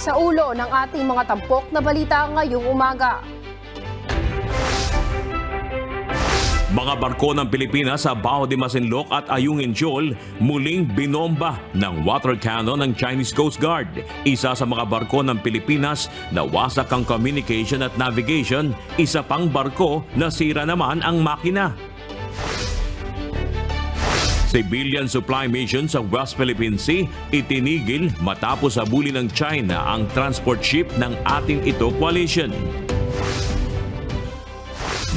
sa ulo ng ating mga tampok na balita ngayong umaga. Mga barko ng Pilipinas sa Baho de Masinloc at Ayungin Shoal muling binomba ng water cannon ng Chinese Coast Guard. Isa sa mga barko ng Pilipinas na wasak ang communication at navigation, isa pang barko nasira naman ang makina. Civilian supply mission sa West Philippine Sea itinigil matapos habulin ng China ang transport ship ng ating ito coalition.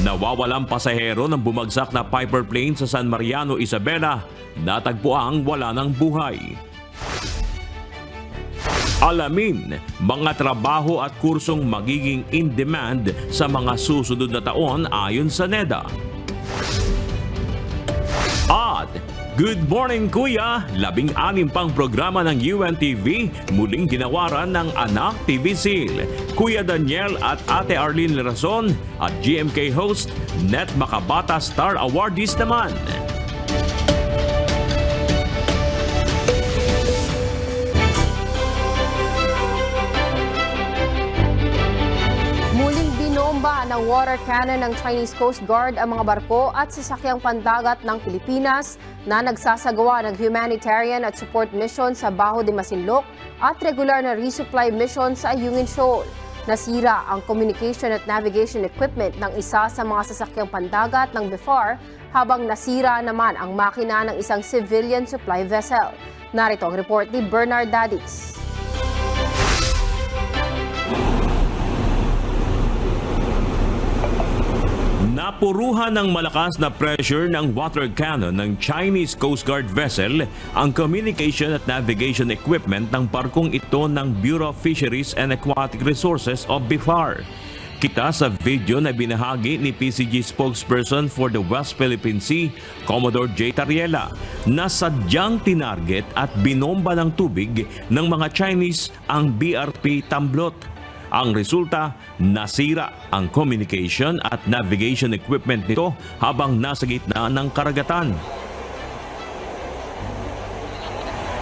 Nawawalang pasahero ng bumagsak na Piper plane sa San Mariano, Isabela, natagpuang wala ng buhay. Alamin, mga trabaho at kursong magiging in demand sa mga susunod na taon ayon sa NEDA. At Good Morning Kuya, 16 pang programa ng UNTV muling ginawaran ng anak TV Seal. Kuya Daniel at Ate Arlene Lerason at GMK host Net Makabata Star Awardees naman. Muling binomba ng water cannon ng Chinese Coast Guard ang mga barko at sasakyang pandagat ng Pilipinas na nagsasagawa ng humanitarian at support mission sa Baho de Masinloc at regular na resupply mission sa Ayungin Shoal. Nasira ang communication at navigation equipment ng isa sa mga sasakyang pandagat ng BIFAR habang nasira naman ang makina ng isang civilian supply vessel. Narito ang report ni Bernard Dadis. Napuruhan ng malakas na pressure ng water cannon ng Chinese Coast Guard vessel ang communication at navigation equipment ng barkong ito ng Bureau of Fisheries and Aquatic Resources o BIFAR. Kita sa video na binahagi ni PCG spokesperson for the West Philippine Sea, Commodore J. Tariela, na sadyang tinarget at binomba ng tubig ng mga Chinese ang BRP Tamblot. Ang resulta, nasira ang communication at navigation equipment nito habang nasa gitna ng karagatan.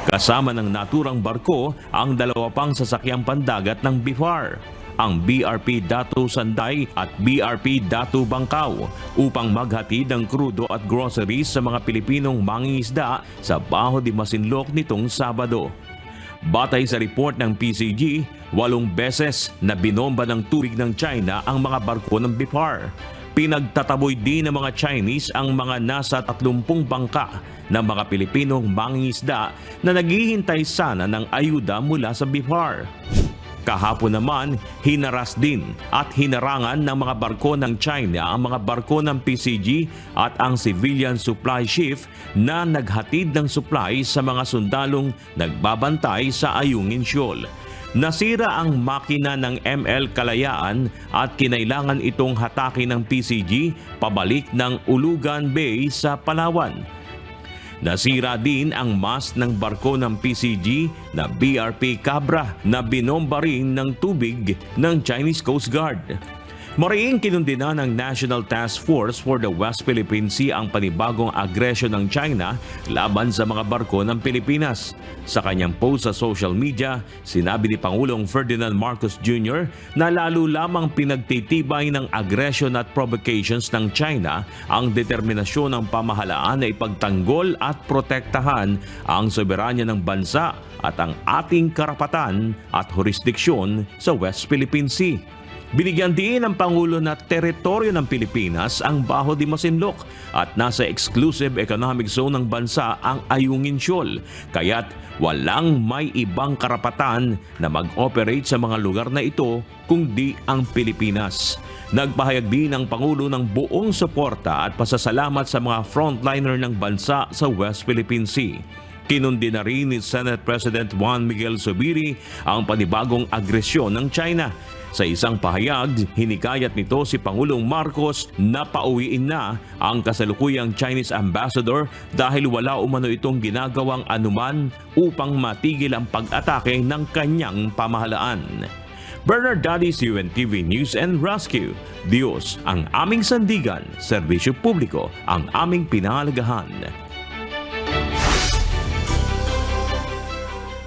Kasama ng naturang barko ang dalawa pang sasakyang pandagat ng BIFAR, ang BRP Datu Sanday at BRP Datu Bangkao, upang maghatid ng krudo at groceries sa mga Pilipinong mangingisda sa Baho de Masinloc nitong Sabado. Batay sa report ng PCG, 8 beses na binomba ng tubig ng China ang mga barko ng BIFAR. Pinagtataboy din ng mga Chinese ang mga nasa 30 bangka ng mga Pilipinong mangingisda na naghihintay sana ng ayuda mula sa BIFAR. Kahapon naman, hinaras din at hinarangan ng mga barko ng China ang mga barko ng PCG at ang civilian supply ship na naghatid ng supply sa mga sundalong nagbabantay sa Ayungin Shoal. Nasira ang makina ng ML Kalayaan at kinailangan itong hatakin ng PCG pabalik ng Ulugan Bay sa Palawan. Nasira din ang mast ng barko ng PCG na BRP Cabra na binomba rin ng tubig ng Chinese Coast Guard. Mariing kinundina ng National Task Force for the West Philippine Sea ang panibagong agresyon ng China laban sa mga barko ng Pilipinas. Sa kanyang post sa social media, sinabi ni Pangulong Ferdinand Marcos Jr. na lalo lamang pinagtitibay ng agresyon at provocations ng China ang determinasyon ng pamahalaan na ipagtanggol at protektahan ang soberanya ng bansa at ang ating karapatan at jurisdiksyon sa West Philippine Sea. Binigyan din ng Pangulo na teritoryo ng Pilipinas ang Baho de Masinloc at nasa exclusive economic zone ng bansa ang Ayungin Shoal, kaya't walang may ibang karapatan na mag-operate sa mga lugar na ito kundi ang Pilipinas. Nagpahayag din ang Pangulo ng buong suporta at pasasalamat sa mga frontliner ng bansa sa West Philippine Sea. Kinundi na rin ni Senate President Juan Miguel Zubiri ang panibagong agresyon ng China. Sa isang pahayag, hinikayat nito si Pangulong Marcos na pauwiin na ang kasalukuyang Chinese ambassador dahil wala umano itong ginagawang anuman upang matigil ang pag-atake ng kanyang pamahalaan. Bernard Dadis, UNTV News and Rescue. Diyos ang aming sandigan, serbisyo publiko ang aming pinahalagahan.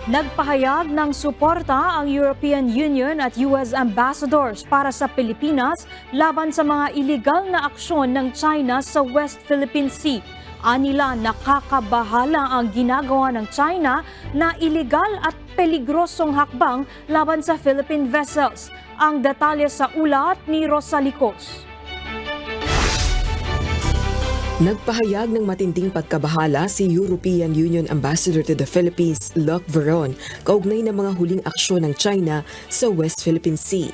Nagpahayag ng suporta ang European Union at US ambassadors para sa Pilipinas laban sa mga iligal na aksyon ng China sa West Philippine Sea. Anila nakakabahala ang ginagawa ng China na iligal at peligrosong hakbang laban sa Philippine vessels. Ang detalye sa ulat ni Rosalicos. Nagpahayag ng matinding pagkabahala si European Union Ambassador to the Philippines, Luc Veron, kaugnay ng mga huling aksyon ng China sa West Philippine Sea.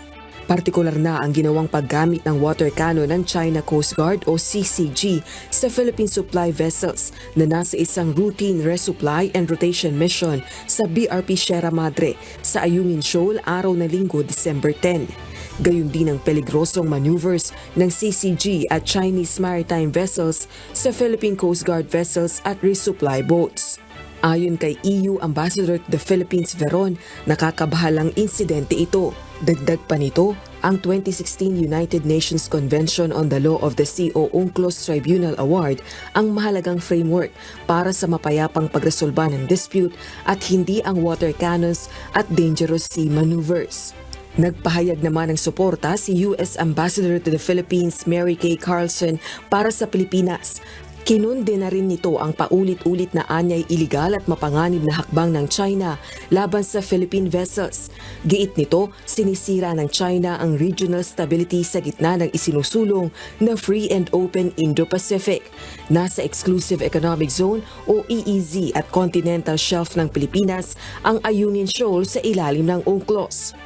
Partikular na ang ginawang paggamit ng water cannon ng China Coast Guard o CCG sa Philippine supply vessels na nasa isang routine resupply and rotation mission sa BRP Sierra Madre sa Ayungin Shoal araw ng Linggo, December 10. Gayon din ang peligrosong maneuvers ng CCG at Chinese maritime vessels sa Philippine Coast Guard vessels at resupply boats. Ayon kay EU Ambassador to the Philippines Veron, nakakabahalang insidente ito. Dagdag pa nito, ang 2016 United Nations Convention on the Law of the Sea o UNCLOS Tribunal Award ang mahalagang framework para sa mapayapang pagresolba ng dispute at hindi ang water cannons at dangerous sea maneuvers. Nagpahayag naman ng suporta si US Ambassador to the Philippines Mary Kay Carlson para sa Pilipinas. Kinunde na rin nito ang paulit-ulit na anyay iligal at mapanganib na hakbang ng China laban sa Philippine vessels. Giit nito, sinisira ng China ang regional stability sa gitna ng isinusulong na Free and Open Indo-Pacific. Nasa Exclusive Economic Zone o EEZ at Continental Shelf ng Pilipinas ang Ayungin Shoal sa ilalim ng UNCLOS.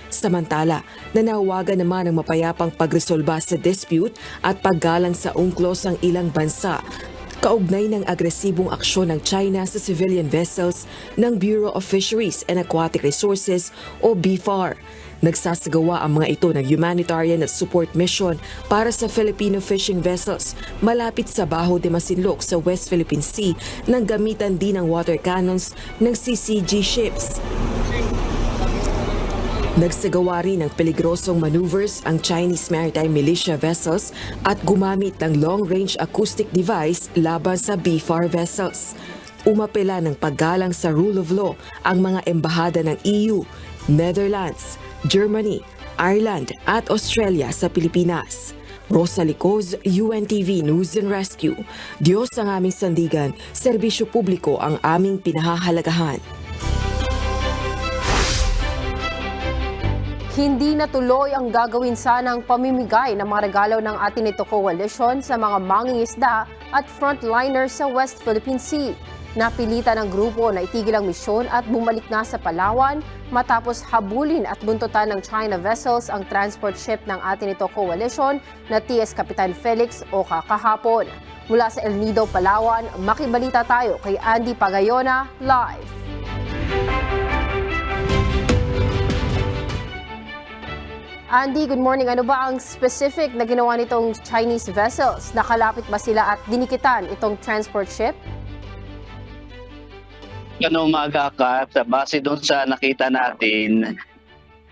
Samantala, nanawagan naman ng mapayapang pagresolba sa dispute at paggalang sa UNCLOS ang ilang bansa kaugnay ng agresibong aksyon ng China sa civilian vessels ng Bureau of Fisheries and Aquatic Resources o BFAR. Nagsasagawa ang mga ito ng humanitarian at support mission para sa Filipino fishing vessels malapit sa Baho de Masinloc sa West Philippine Sea nang gamitan din ng water cannons ng CCG ships. Nagsagawa rin ng peligrosong maneuvers ang Chinese maritime militia vessels at gumamit ng long-range acoustic device laban sa BFAR vessels. Umapela ng paggalang sa rule of law ang mga embahada ng EU, Netherlands, Germany, Ireland at Australia sa Pilipinas. Rosalicos, UNTV News and Rescue. Diyos ang aming sandigan, serbisyo publiko ang aming pinahahalagahan. Hindi natuloy ang gagawin sanang pamimigay ng mga regalo ng Atenito Coalition sa mga mangingisda at frontliners sa West Philippine Sea. Napilitan ng grupo na itigil ang misyon at bumalik na sa Palawan matapos habulin at buntutan ng China vessels ang transport ship ng Atenito Coalition na TS Kapitan Felix Oca kahapon. Mula sa El Nido, Palawan, makibalita tayo kay Andy Pagayona live. Andy, good morning. Ano ba ang specific na ginawa nitong Chinese vessels? Nakalapit ba sila at dinikitan itong transport ship? Umaga ka, base doon sa nakita natin,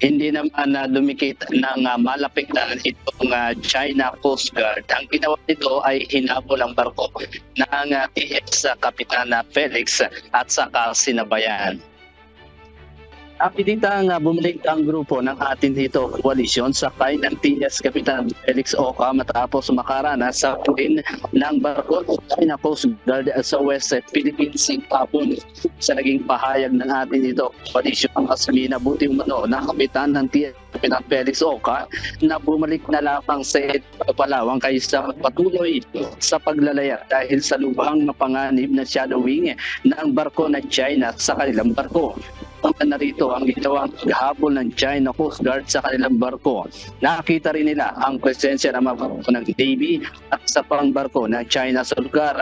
hindi naman dumikit ng malapitan itong China Coast Guard. Ang ginawa nito ay hinabol ang barko ng TS Kapitan Felix at saka sinabayan. Apilita nga bumalik ang grupo ng Atenito Coalition sakay ng TS Kapitan Felix Oca matapos makaranas sa puin ng barko ng China Coast Guard sa West Philippine Sea kahapon. Sa naging pahayag ng Atenito Coalition, mas minabuti umano ng Kapitan ng TS Kapitan Felix Oca na bumalik na lamang sa Palawan kaysa magpatuloy sa paglalaya dahil sa lubhang mapanganib na shadowing ng barko ng China sa kanilang barko. Narito ang ginawang paghabol ng China Coast Guard sa kanilang barko. Nakita rin nila ang presensya ng mga barko ng Navy at sa pang barko ng China sa lugar.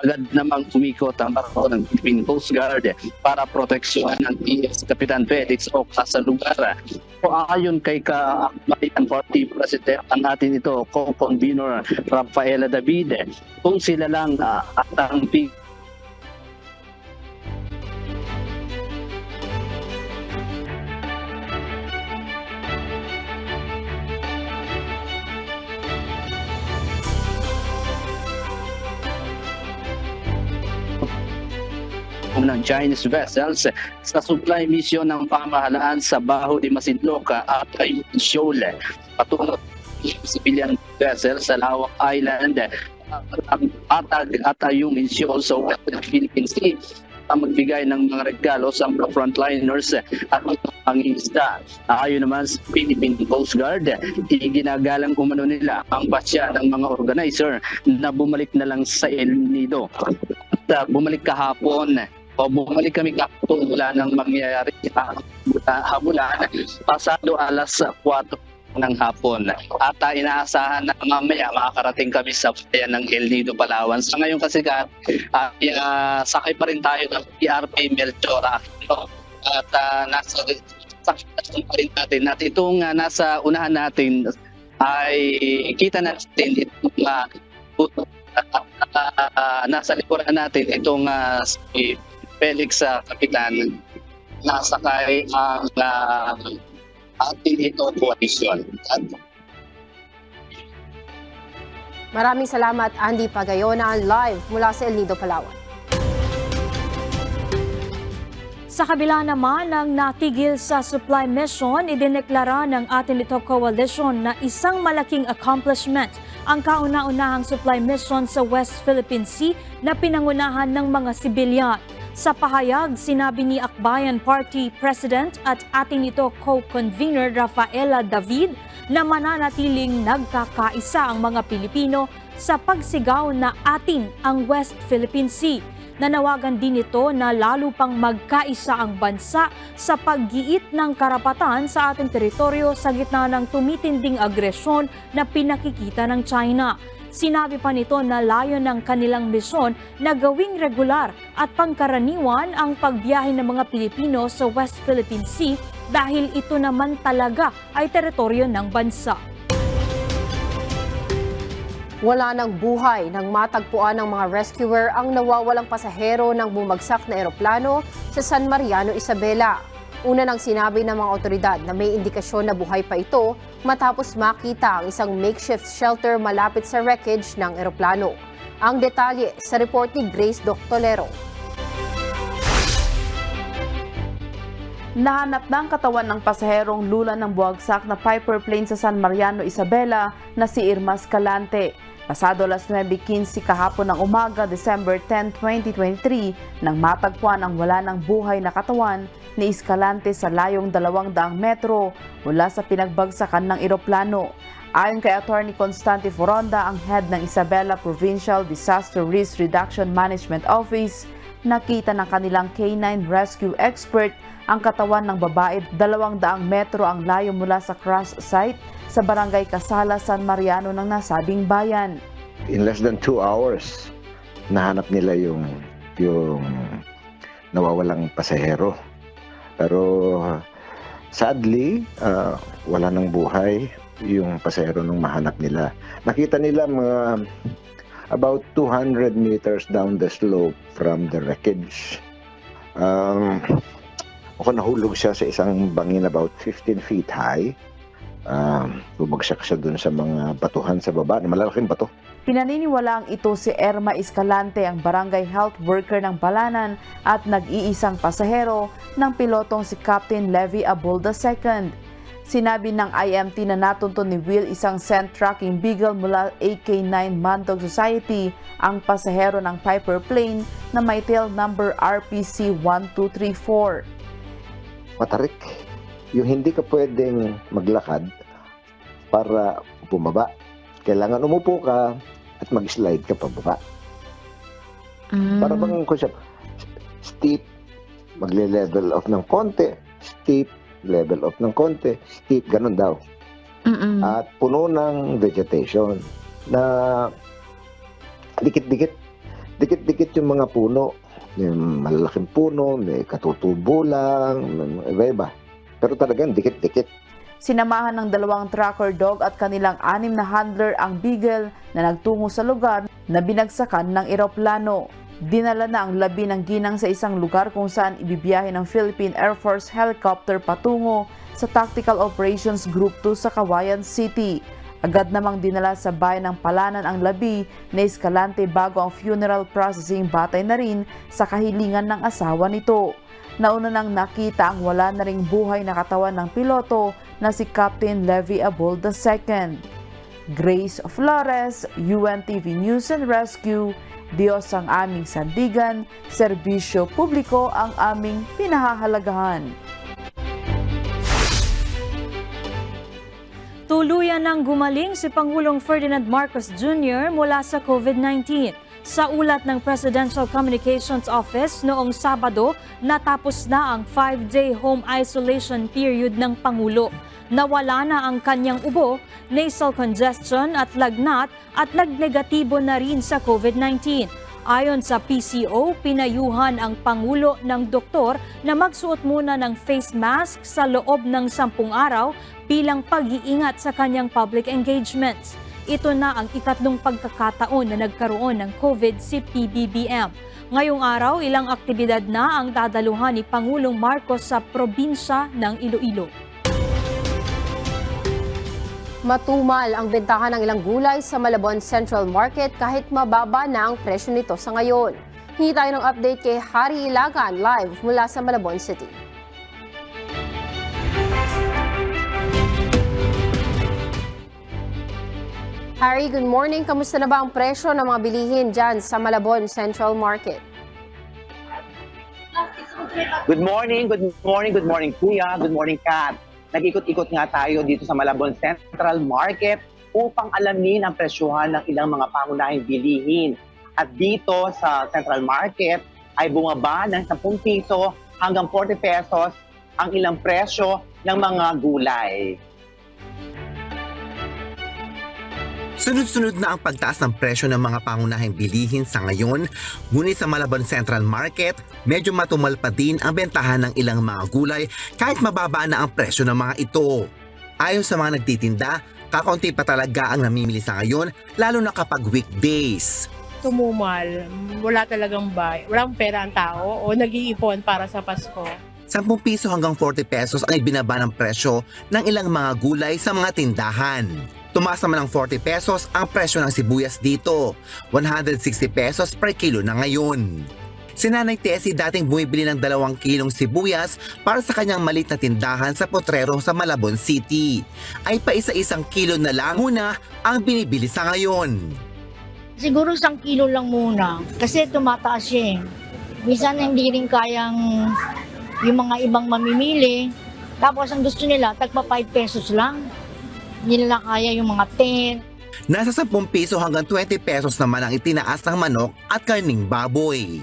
Agad namang umikot ang barko ng Philippine Coast Guard para proteksyonan ng TS Kapitan Felix Oca sa lugar. O ayon kay Ka-Akbarian Party President ang atin ito, Co-Convenor Rafaela David, kung sila lang at ang ng Chinese vessels sa supply mission ng pamahalaan sa Baho de Masinloc at Ayun, patungo civilian vessel sa Lawak Island ang Atag at Ayung Shoal sa Western Philippine Sea ang magbigay ng mga regalo sa mga frontliners at ang isda. Ayon naman sa Philippine Coast Guard, iginagalang umano nila ang pasya ng mga organizer na bumalik na lang sa El Nido. At bumalik kahapon o bumalik kami kahapon wala nang mangyayari habulan pasado alas 4 ng hapon. At inaasahan na mamaya makakarating kami sa bayan ng El Nido, Palawan. Sa ngayon kasi sakay pa rin tayo ng PRP Melchora. At nasa sakay pa rin natin. At itong nasa unahan natin ay kita natin itong nasa likuran natin itong si Felix Kapitan nasakay ang ating ito koalisyon. Maraming salamat, Andy Pagayona, live mula sa El Nido, Palawan. Sa kabila naman ng natigil sa supply mission, idineklara ng ating Lito Coalition na isang malaking accomplishment ang kauna-unahang supply mission sa West Philippine Sea na pinangunahan ng mga sibilyan. Sa pahayag, sinabi ni Akbayan Party President at ating ito co-convener Rafaela David na mananatiling nagkakaisa ang mga Pilipino sa pagsigaw na atin ang West Philippine Sea. Nanawagan din ito na lalo pang magkaisa ang bansa sa paggiit ng karapatan sa ating teritoryo sa gitna ng tumitinding agresyon na pinakikita ng China. Sinabi pa nito na layon ng kanilang misyon na gawing regular at pangkaraniwan ang pagbiyahe ng mga Pilipino sa West Philippine Sea dahil ito naman talaga ay teritoryo ng bansa. Wala ng buhay nang matagpuan ng mga rescuer ang nawawalang pasahero ng bumagsak na eroplano sa San Mariano, Isabela. Una nang sinabi ng mga otoridad na may indikasyon na buhay pa ito matapos makita ang isang makeshift shelter malapit sa wreckage ng eroplano. Ang detalye sa report ni Grace Doctolero. Nahanap na ang katawan ng pasaherong lula ng buwagsak na Piper plane sa San Mariano, Isabela na si Irma Escalante. Pasado alas 9:15 kahapon ng umaga, December 10, 2023, nang matagpuan ang wala ng buhay na katawan ni Escalante sa layong 200 metro mula sa pinagbagsakan ng eroplano. Ayon kay Attorney Constante Foronda, ang head ng Isabela Provincial Disaster Risk Reduction Management Office, nakita ng kanilang K9 rescue expert ang katawan ng babae 200 metro ang layo mula sa crash site sa Barangay Casala, San Mariano ng nasabing bayan. In less than 2 hours, nahanap nila yung nawawalang pasahero. Pero sadly, wala ng buhay yung pasahero nung mahanap nila. Nakita nila mga about 200 meters down the slope from the wreckage. Nahulog siya sa isang bangin about 15 feet high. Bumagsak siya dun sa mga batuhan sa baba, malalaking bato. Pinaniniwalaang ito si Irma Escalante, ang barangay health worker ng Balanan at nag-iisang pasahero ng pilotong si Captain Levy Abol II. Sinabi ng IMT na natuntun ni Will, isang scent tracking beagle mula AK9 Mandog Society, ang pasahero ng Piper plane na may tail number RPC 1234. Matarik. Yung hindi ka pwedeng maglakad para bumaba. Kailangan umupo ka at mag-slide ka pababa. Para bang steep, magle-level off ng konti, steep, level off ng konti, steep, ganun daw. At puno ng vegetation na dikit-dikit yung mga puno. May malalaking puno, may katutubo lang, iba-iba. Pero talagang dikit-dikit. Sinamahan ng 2 tracker dog at kanilang 6 na handler ang beagle na nagtungo sa lugar na binagsakan ng eroplano. Dinala na ang labi ng ginang sa isang lugar kung saan ibibiyahe ng Philippine Air Force helicopter patungo sa Tactical Operations Group 2 sa Cagayan City. Agad namang dinala sa bayan ng Palanan ang labi ni Escalante bago ang funeral processing batay na rin sa kahilingan ng asawa nito. Nauna nang nakita ang wala na ring buhay na katawan ng piloto na si Captain Levy Abol II. Grace Flores, UNTV News and Rescue, Diyos ang aming sandigan, serbisyo publiko ang aming pinahahalagahan. Tuluyan nang gumaling si Pangulong Ferdinand Marcos Jr. mula sa COVID-19. Sa ulat ng Presidential Communications Office noong Sabado, natapos na ang 5-day home isolation period ng Pangulo. Nawala na ang kanyang ubo, nasal congestion at lagnat at nagnegatibo na rin sa COVID-19. Ayon sa PCO, pinayuhan ang Pangulo ng doktor na magsuot muna ng face mask sa loob ng 10 araw bilang pag-iingat sa kanyang public engagements. Ito na ang ikatlong pagkakataon na nagkaroon ng COVID si PBBM. Ngayong araw, ilang aktibidad na ang dadaluhan ni Pangulong Marcos sa probinsya ng Iloilo. Matumal ang bentahan ng ilang gulay sa Malabon Central Market kahit mababa na ang presyo nito sa ngayon. Hingi tayo ng update kay Harry Ilagan live mula sa Malabon City. Harry, good morning. Kamusta na ba ang presyo ng mga bilihin dyan sa Malabon Central Market? Good morning, Kuya. Good morning, Kat. Nag-ikot-ikot nga tayo dito sa Malabon Central Market upang alamin ang presyuhan ng ilang mga pangunahing bilihin. At dito sa Central Market ay bumaba ng 10 piso hanggang 40 pesos ang ilang presyo ng mga gulay. Sunod-sunod na ang pagtaas ng presyo ng mga pangunahing bilihin sa ngayon, ngunit sa Malabon Central Market, medyo matumal pa din ang bentahan ng ilang mga gulay kahit mababa na ang presyo ng mga ito. Ayon sa mga nagtitinda, kakaunti pa talaga ang namimili sa ngayon, lalo na kapag weekdays. Tumumal, wala talagang walang pera ang tao o nag-iipon para sa Pasko. 10 piso hanggang 40 pesos ang ibinaba ng presyo ng ilang mga gulay sa mga tindahan. Tumaas naman ng 40 pesos ang presyo ng sibuyas dito, 160 pesos per kilo na ngayon. Si Nanay Tessie dating bumibili ng 2 kilong sibuyas para sa kanyang maliit na tindahan sa Potrero sa Malabon City. Ay paisa-isang kilo na lang muna ang binibili sa ngayon. Siguro 1 kilo lang muna kasi tumataas siya. Minsan hindi rin kayang yung mga ibang mamimili. Tapos ang gusto nila, tagpa 5 pesos lang. Hindi nila kaya yung mga 10. Nasa 10 piso hanggang 20 pesos naman ang itinaas ng manok at karning baboy.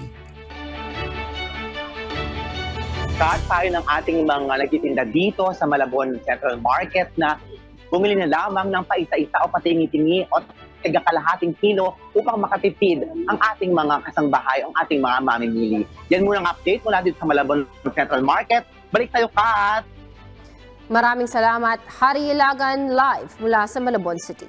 Kat tayo ng ating mga nagtitinda dito sa Malabon Central Market na bumili na lamang ng paisa-isa o patingi-tingi o tigakalahating kilo upang makatipid ang ating mga kasangbahay, ang ating mga mamimili. Yan muna ang update mula dito sa Malabon Central Market. Balik tayo, Kat! Maraming salamat, Harry Ilagan live mula sa Malabon City.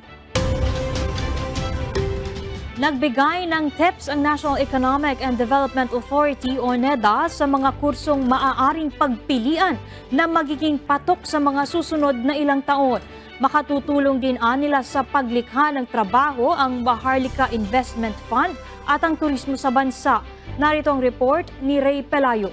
Nagbigay ng tips ang National Economic and Development Authority o NEDA sa mga kursong maaaring pagpilian na magiging patok sa mga susunod na ilang taon. Makatutulong din nila sa paglikha ng trabaho ang Maharlika Investment Fund at ang turismo sa bansa. Narito ang report ni Ray Pelayo.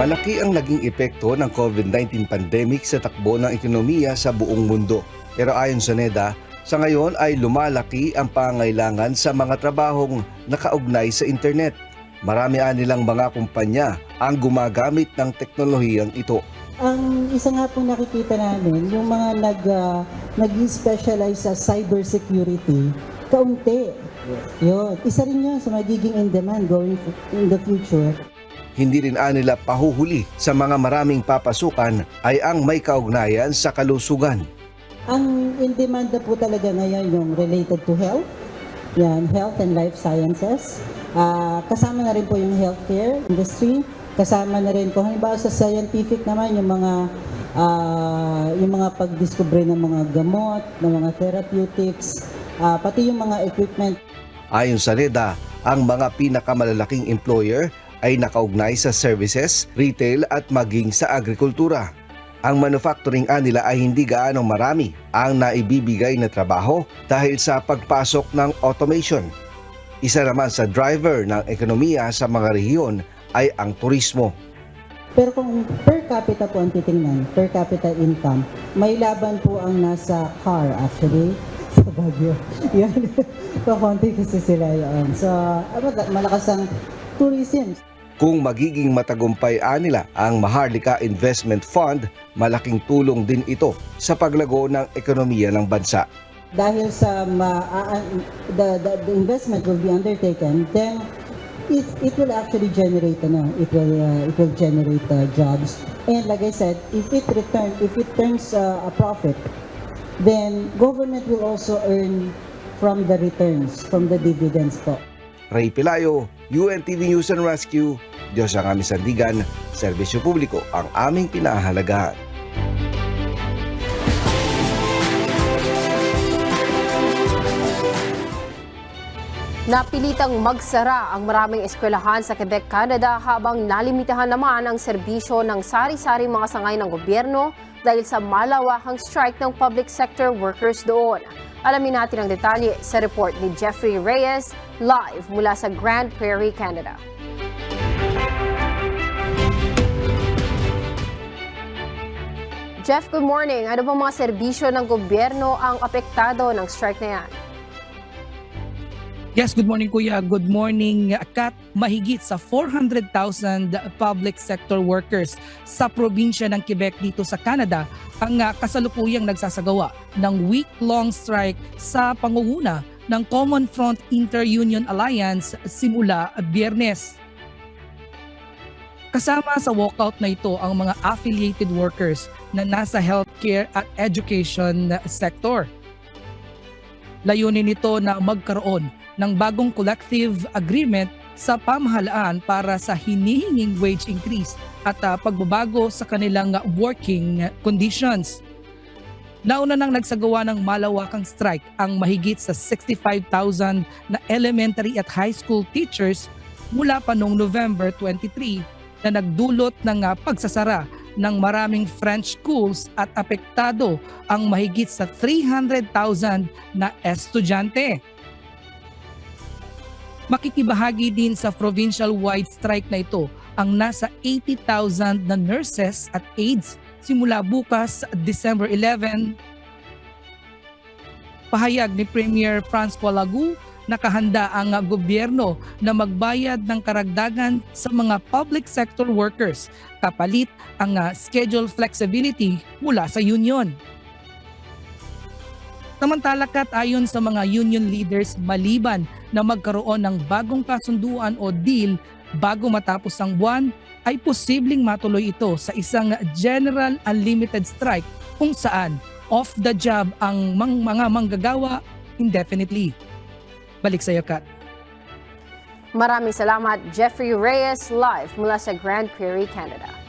Malaki ang naging epekto ng COVID-19 pandemic sa takbo ng ekonomiya sa buong mundo. Pero ayon sa NEDA, sa ngayon ay lumalaki ang pangailangan sa mga trabahong nakaugnay sa internet. Marami nilang mga kumpanya ang gumagamit ng teknolohiyang ito. Ang isa nga po nakikita namin, yung mga nag-specialize sa cybersecurity, kaunti. Yun. Isa rin yun sa magiging in demand going in the future. Hindi rin nila pahuhuli sa mga maraming papasukan ay ang may kaugnayan sa kalusugan. Ang in demand na po talaga ngayon yung related to health, yan, health and life sciences. Kasama na rin po yung healthcare industry, kasama na rin kung halimbawa sa scientific naman yung mga pagdiskubre ng mga gamot, ng mga therapeutics, pati yung mga equipment. Ayon sa NEDA, ang mga pinakamalalaking employer ay nakaugnay sa services, retail at maging sa agrikultura. Ang manufacturing nila ay hindi gaanong marami ang naibibigay na trabaho dahil sa pagpasok ng automation. Isa naman sa driver ng ekonomiya sa mga rehiyon ay ang turismo. Pero kung per capita po ang titingnan, per capita income, may laban po ang nasa car actually sa Baguio. Yan. Kakonti kasi sila yun. So, malakas ang tourism. Kung magiging matagumpay nila ang Maharlika Investment Fund, malaking tulong din ito sa paglago ng ekonomiya ng bansa. Dahil sa the investment will be undertaken, then it will actually generate it will generate jobs. And like I said, if it turns a profit, then government will also earn from the returns, from the dividends po. Ray Pilayo, UNTV News and Rescue. Diyos ang aming sandigan, serbisyo publiko ang aming pinahahalagahan. Napilitang magsara ang maraming eskwelahan sa Quebec, Canada habang nalimitahan naman ang serbisyo ng sari-sari mga sangay ng gobyerno dahil sa malawakang strike ng public sector workers doon. Alamin natin ang detalye sa report ni Jeffrey Reyes live mula sa Grand Prairie, Canada. Jeff, good morning. Ano bang mga serbisyo ng gobyerno ang apektado ng strike na yan? Yes, good morning Kuya. Good morning Kat. Mahigit sa 400,000 public sector workers sa probinsya ng Quebec dito sa Canada ang kasalukuyang nagsasagawa ng week-long strike sa pangunguna ng Common Front Inter-Union Alliance simula Biyernes. Kasama sa walkout na ito ang mga affiliated workers na nasa healthcare at education sector. Layunin nito na magkaroon ng bagong collective agreement sa pamahalaan para sa hinihinging wage increase at pagbabago sa kanilang working conditions. Nauna nang nagsagawa ng malawakang strike ang mahigit sa 65,000 na elementary at high school teachers mula pa noong November 23 na nagdulot ng pagsasara ng maraming French schools at apektado ang mahigit sa 300,000 na estudyante. Makikibahagi din sa provincial-wide strike na ito ang nasa 80,000 na nurses at aides simula bukas December 11. Pahayag ni Premier François Legault, nakahanda ang gobyerno na magbayad ng karagdagan sa mga public sector workers kapalit ang schedule flexibility mula sa union. Samantala Kat, ayon sa mga union leaders, maliban na magkaroon ng bagong kasunduan o deal bago matapos ang buwan, ay posibleng matuloy ito sa isang general unlimited strike kung saan off the job ang mga manggagawa indefinitely. Balik sa iyo, Kat. Maraming salamat, Jeffrey Reyes, live mula sa Grand Prairie, Canada.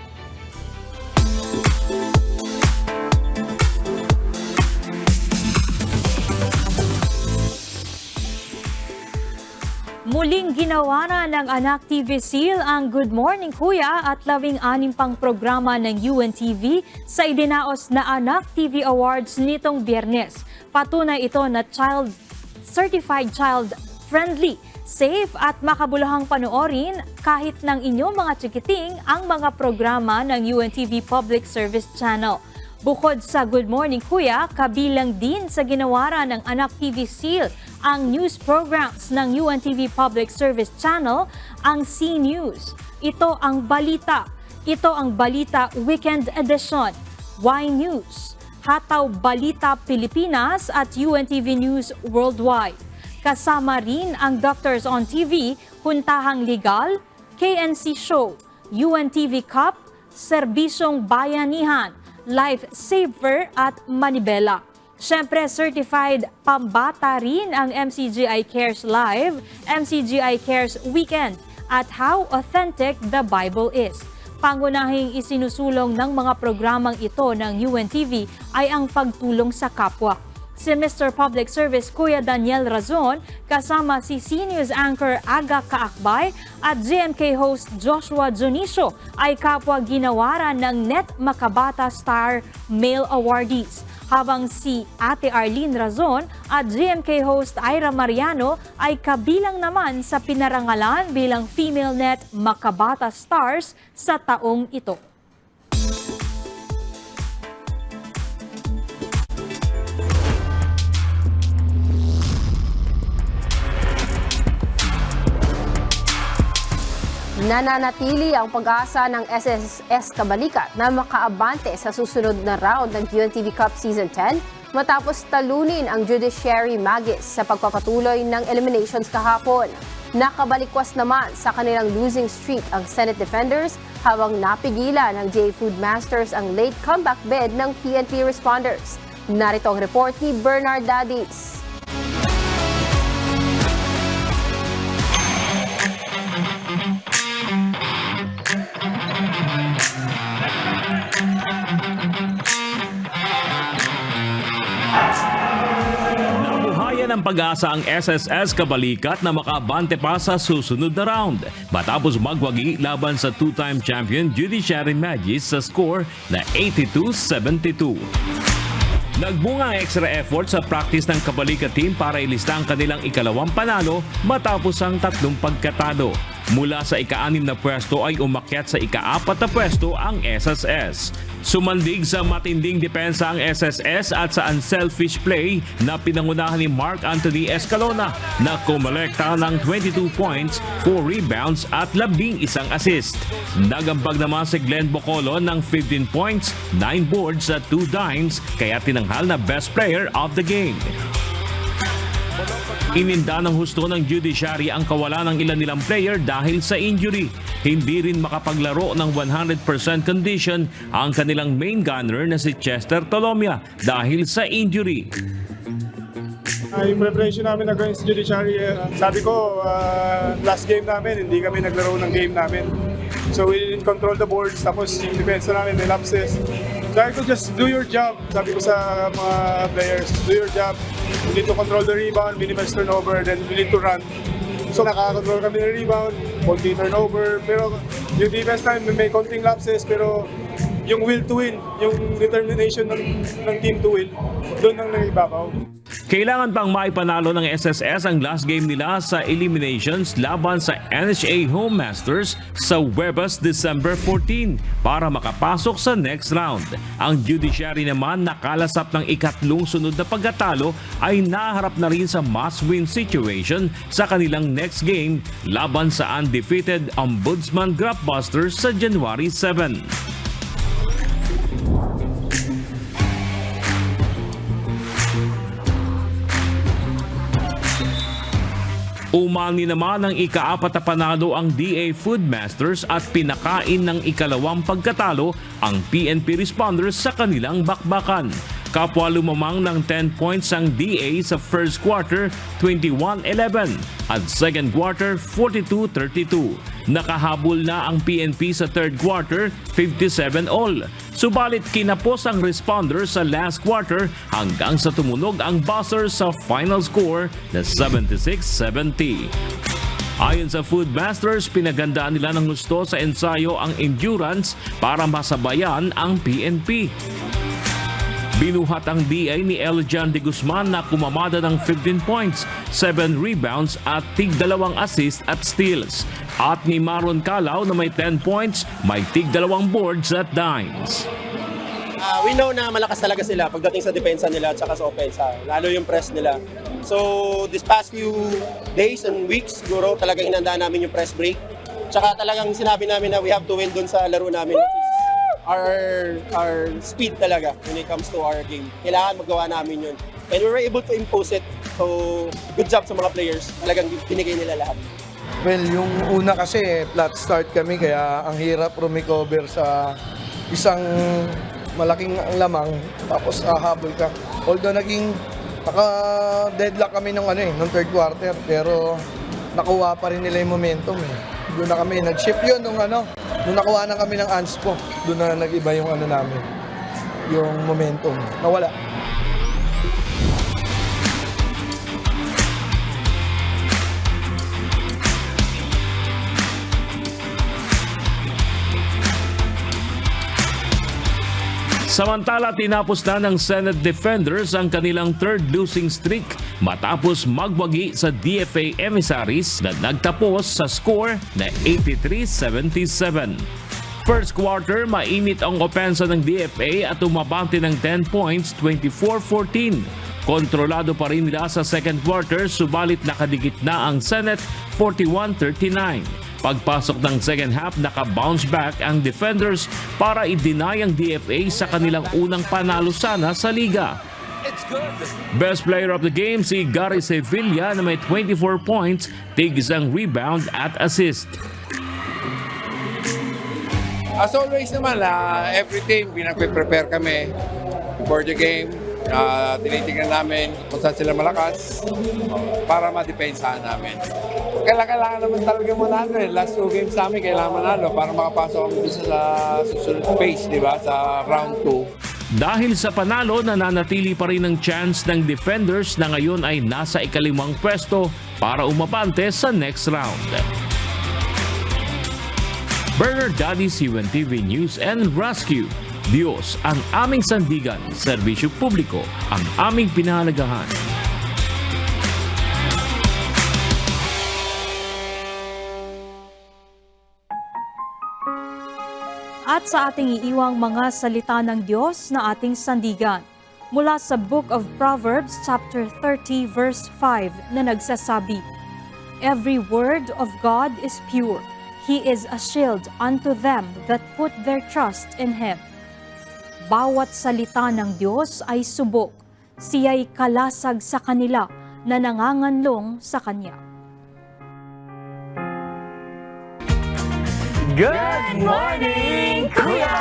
Muling ginawa na ng Anak TV Seal ang Good Morning Kuya at 16 pang programa ng UNTV sa idinaos na Anak TV Awards nitong Biyernes. Patunay ito na certified child-friendly, safe at makabuluhang panoorin kahit ng inyong mga chikiting ang mga programa ng UNTV Public Service Channel. Bukod sa Good Morning Kuya, kabilang din sa ginawaran ng Anak TV Seal ang news programs ng UNTV Public Service Channel, ang C-News. Ito ang balita Weekend Edition, Y-News, Hataw Balita Pilipinas at UNTV News Worldwide. Kasama rin ang Doctors on TV, Puntahang Legal, KNC Show, UNTV Cup, Serbisyong Bayanihan, Life Saver at Manibela. Siyempre, certified pambata rin ang MCGI Cares Live, MCGI Cares Weekend at How Authentic the Bible Is. Pangunahing isinusulong ng mga programang ito ng UNTV ay ang pagtulong sa kapwa. si Mr. Public Service Kuya Daniel Razon kasama si CNews anchor Aga Kaakbay at GMK host Joshua Junicio ay kapwa ginawaran ng Net Makabata Star Male Awardees. Habang si Ate Arlene Razon at GMK host Ira Mariano ay kabilang naman sa pinarangalan bilang Female Net Makabata Stars sa taong ito. Nananatili ang pag-asa ng SSS Kabalikat na makaabante sa susunod na round ng UNTV Cup Season 10 matapos talunin ang Judiciary Magis sa pagpapatuloy ng eliminations kahapon. Nakabalikwas naman sa kanilang losing streak ang Senate Defenders habang napigilan ng J Food Masters ang late comeback bid ng PNP Responders. Narito ang report ni Bernard Dadis. Nabuhayan ng pag-asa ang SSS Kabalikat na makaabante pa sa susunod na round matapos magwagi laban sa two-time champion Judiciary Magis sa score na 82-72. Nagbunga ang extra effort sa practice ng Kabalikat team para ilista ang kanilang ikalawang panalo matapos ang tatlong pagkatalo. Mula sa ika-6 na pwesto ay umakyat sa ika-4 na pwesto ang SSS. Sumandig sa matinding depensa ang SSS at sa unselfish play na pinangunahan ni Mark Anthony Escalona na kumelekta ng 22 points, 4 rebounds at 11 assist. Nagambag naman si Glenn Bocolon ng 15 points, 9 boards at 2 dimes kaya tinanghal na best player of the game. Ininda ng husto ng Judiciary ang kawalan ng ilan nilang player dahil sa injury. Hindi rin makapaglaro ng 100% condition ang kanilang main gunner na si Chester Tolomia dahil sa injury. Yung preparation namin against Judiciary, sabi ko, last game namin, hindi kami naglaro ng game namin. So we didn't control the boards, tapos yung defense namin may lapses. Sabi ko, just do your job. Sabi ko sa mga players, do your job. You need to control the rebound, minimize turnover, then you need to run. So nakakontrol kami ng rebound, konti turnover, pero yung defense namin may konting lapses, pero yung will to win, yung determination ng team to win, doon ang nangibabaw. Kailangan pang maipanalo ng SSS ang last game nila sa eliminations laban sa NHA Home Masters sa Huwebes, December 14 para makapasok sa next round. Ang Judiciary naman nakalasap ng ikatlong sunod na pagkatalo ay naharap na rin sa must-win situation sa kanilang next game laban sa undefeated Ombudsman Grapbusters sa January 7. Umani naman ng ika-4 na panalo ang DA Food Masters at pinakain ng ikalawang pagkatalo ang PNP Responders sa kanilang bakbakan. Kapwa lumamang ng 10 points ang DA sa first quarter, 21-11 at second quarter, 42-32. Nakahabol na ang PNP sa third quarter, 57-all. Subalit kinapos ang Responders sa last quarter hanggang sa tumunog ang Busters sa final score na 76-70. Ayon sa Food Masters, pinagandaan nila ng gusto sa ensayo ang endurance para masabayan ang PNP. Binuhat ang DA ni Eljan de Guzman na kumamada ng 15 points, 7 rebounds at tig-2 assist at steals. At ni Maron Calao na may 10 points, may tig-2 boards at dimes. We know na malakas talaga sila pagdating sa depensa nila at saka sa opensa, lalo yung press nila. So this past few days and weeks, siguro talagang inandaan namin yung press break. Tsaka talagang sinabi namin na we have to win dun sa laro namin. Our speed talaga when it comes to our game. Kailangan magawa namin yun. And we were able to impose it. So, good job sa mga players. Talagang binigay nila lahat. Well, yung una kasi flat start kami kaya ang hirap recover sa isang malaking lamang tapos hahabol ka. Although naka-deadlock kami nung third quarter pero nakuha pa rin nila yung momentum eh. Doon na kami nag-shift yun nung nakuha na kami ng anspo. Doon na nag-iba yung namin, yung momentum. Nawala. Samantala, tinapos na ng Senate Defenders ang kanilang third losing streak matapos magwagi sa DFA emissaries na nagtapos sa score na 83-77. First quarter, mainit ang opensa ng DFA at umabante ng 10 points, 24-14. Kontrolado pa rin nila sa second quarter, subalit nakadikit na ang Senate 41-39. Pagpasok ng second half, naka-bounce back ang Defenders para i-deny ang DFA sa kanilang unang panalo sana sa liga. Best player of the game si Gary Sevilla na may 24 points, tig isang rebound at assist. As always naman, every team, pinag-prepare kami before the game. Tinitingnan namin kung saan sila malakas para ma-depensahan namin. Kailangan naman talaga manalo. Last 2 games namin, kailangan manalo para makapasok kami sa susunod phase, di ba? Sa round 2. Dahil sa panalo, nananatili pa rin ang chance ng Defenders na ngayon ay nasa ika-5 pwesto para umabante sa next round. Bernard Dadis, UNTV News and Rescue. Diyos ang aming sandigan, serbisyo publiko ang aming pinahalagahan. At sa ating iiwang mga salita ng Diyos na ating sandigan, mula sa Book of Proverbs chapter 30 verse 5 na nagsasabi, "Every word of God is pure. He is a shield unto them that put their trust in Him." Bawat salita ng Diyos ay subok, siya'y kalasag sa kanila na nanganganlong sa Kanya. Good morning, Kuya!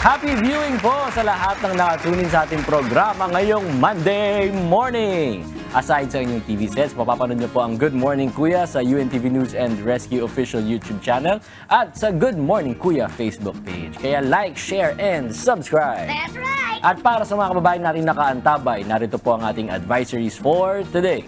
Happy viewing po sa lahat ng nakatunin sa ating programa ngayong Monday morning! Aside sa inyong TV sets, mapapanood niyo po ang Good Morning Kuya sa UNTV News and Rescue official YouTube channel at sa Good Morning Kuya Facebook page. Kaya like, share, and subscribe! That's right! At para sa mga kababayan natin nakaantabay, narito po ang ating advisories for today.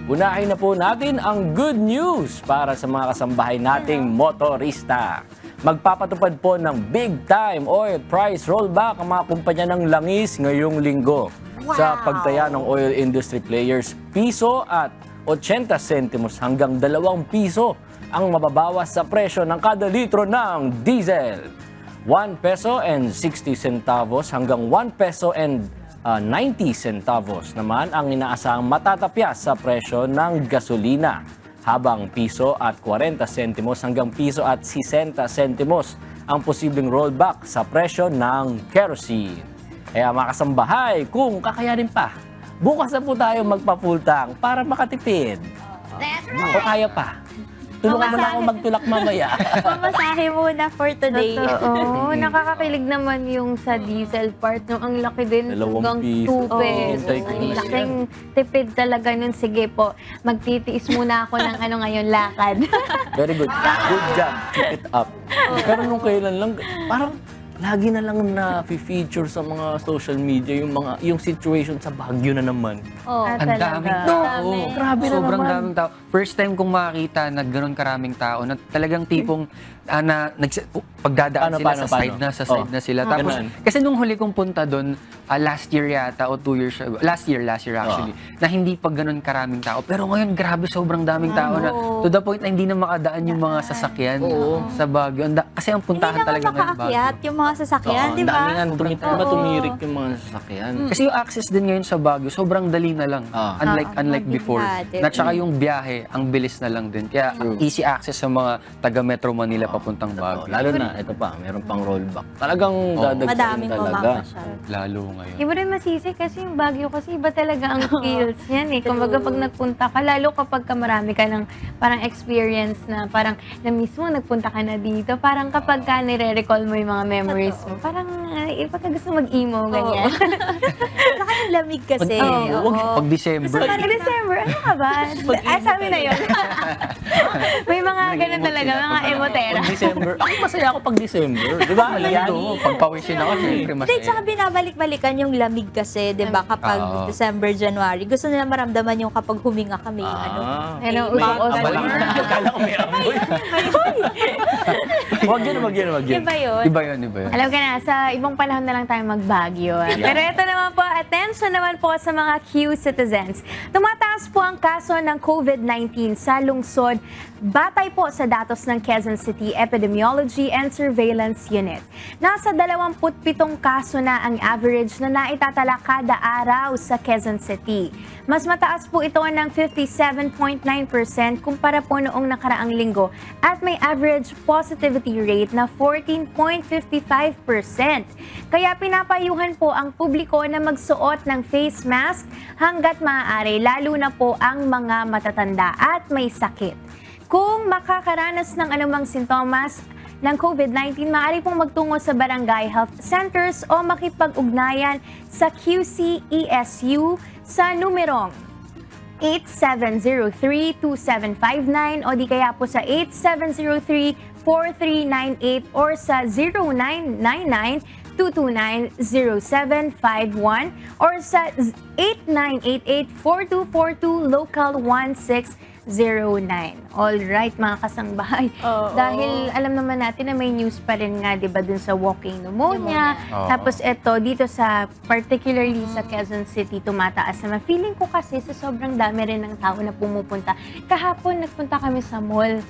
Unahin na po natin ang good news para sa mga kasambahay nating motorista. Magpapatupad po ng big-time oil price rollback ang mga kumpanya ng langis ngayong linggo. Sa pagtaya ng oil industry players, piso at 80 sentimos hanggang 2 piso ang mababawas sa presyo ng kada litro ng diesel. 1 peso and 60 centavos hanggang 1 peso and 90 centavos naman ang inaasahang matatapyas sa presyo ng gasolina, habang piso at 40 sentimos hanggang piso at 60 sentimos ang posibleng rollback sa presyo ng kerosene. Kaya mga kasambahay, kung kakayanin pa, bukas na po tayo magpa-full-tank para makatipid. That's O kaya pa, tulungan mo na ako magtulak mamaya. Pamasahe muna for today. Oo, nakakakilig naman yung sa diesel part. No? Ang laki din, 2 hanggang 2 piso. pesos. Hintay ko Ang na laking tipid talaga nun. Sige po, magtitiis muna ako ng ngayon, lakad. Very good. Good job. Keep it up. Pero nung kailan lang, parang lagi na lang na-feature sa mga social media yung situation sa Baguio na naman. Oh, Ang daming tao. Grabe na Sobrang naman. daming tao. First time kong makakita na gano'n karaming tao na talagang tipong pagdadaan sila sa side na sila. Tapos, kasi nung huli kong punta doon, last year yata o 2 years ago, last year actually, na hindi pa gano'n karaming tao. Pero ngayon, grabe, sobrang daming tao na to the point na hindi na makadaan yung mga sasakyan sa Baguio. Kasi ang puntahan talaga ngayon Baguio. Yung mga sasakyan, di ba? Dami nga tumirik yung mga sasakyan. Kasi yung access din ngayon sa Baguio, sobrang dali na lang. Unlike before. At saka yung biyahe, ang bilis na lang din. Kaya easy access sa mga taga Metro Manila papuntang Baguio. Lalo na, ito pa, meron pang rollback. Talagang dadagdagan Madaming talaga. Lalo ngayon. Hindi mo rin masisi kasi yung Baguio kasi iba talaga ang skills yan eh. Kumbaga pag nagpunta ka, lalo kapag marami ka ng parang experience na parang na mismo nagpunta ka na dito, parang kapag ka nire-recall mo yung mga memories followers mo. Parang, pagka gusto mag-emo, ganyan. Saka yung lamig kasi. Pag December. So, pag December, ano ka ba? Sabi na yun. May mga ganun talaga, mga emotera. Pag December. Ako masaya ako pag December. Di ba? Pagpawisin ako, siyempre Hindi, masaya. tsaka binabalik-balikan yung lamig kasi, di ba, kapag December, January. Gusto nila maramdaman yung kapag huminga kami. Pero usok-usok. Akala ko may amoy. Wag yun. Iba yun. Iba yun. Alam ka na, sa ibang panahon na lang tayo magbagyo. Pero ito naman po, attention naman po sa mga Q citizens. Tumataas po ang kaso ng COVID-19 sa lungsod batay po sa datos ng Quezon City Epidemiology and Surveillance Unit. Nasa 27 kaso na ang average na naitatala kada araw sa Quezon City. Mas mataas po ito ng 57.9% kumpara po noong nakaraang linggo at may average positivity rate na 14.55%. Kaya pinapayuhan po ang publiko na magsuot ng face mask hanggat maaari, lalo na po ang mga matatanda at may sakit. Kung makakaranas ng anumang sintomas ng COVID-19, maaari pong magtungo sa barangay health centers o makipag-ugnayan sa QC-ESU sa numerong 8703-2759 o di kaya po sa 8703-4398 or sa 0999-229-0751 or sa 8988-4242 local 1609. Alright, mga kasangbahay. Dahil alam naman natin na may news pa rin nga, di ba, dun sa walking pneumonia. Tapos ito, dito sa, particularly sa Quezon City, tumataas naman. Feeling ko kasi sa sobrang dami rin ng tao na pumupunta. Kahapon, nagpunta kami sa mall.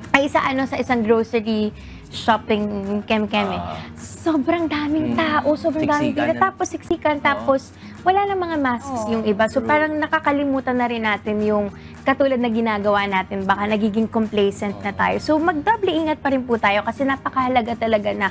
Ay, sa isang grocery shopping kem-keme. Sobrang daming tao, sobrang daming pila. Tapos siksikan, tapos wala na mga masks yung iba. So parang nakakalimutan na rin natin yung katulad na ginagawa natin. Baka nagiging complacent na tayo. So magdoble ingat pa rin po tayo kasi napakahalaga talaga na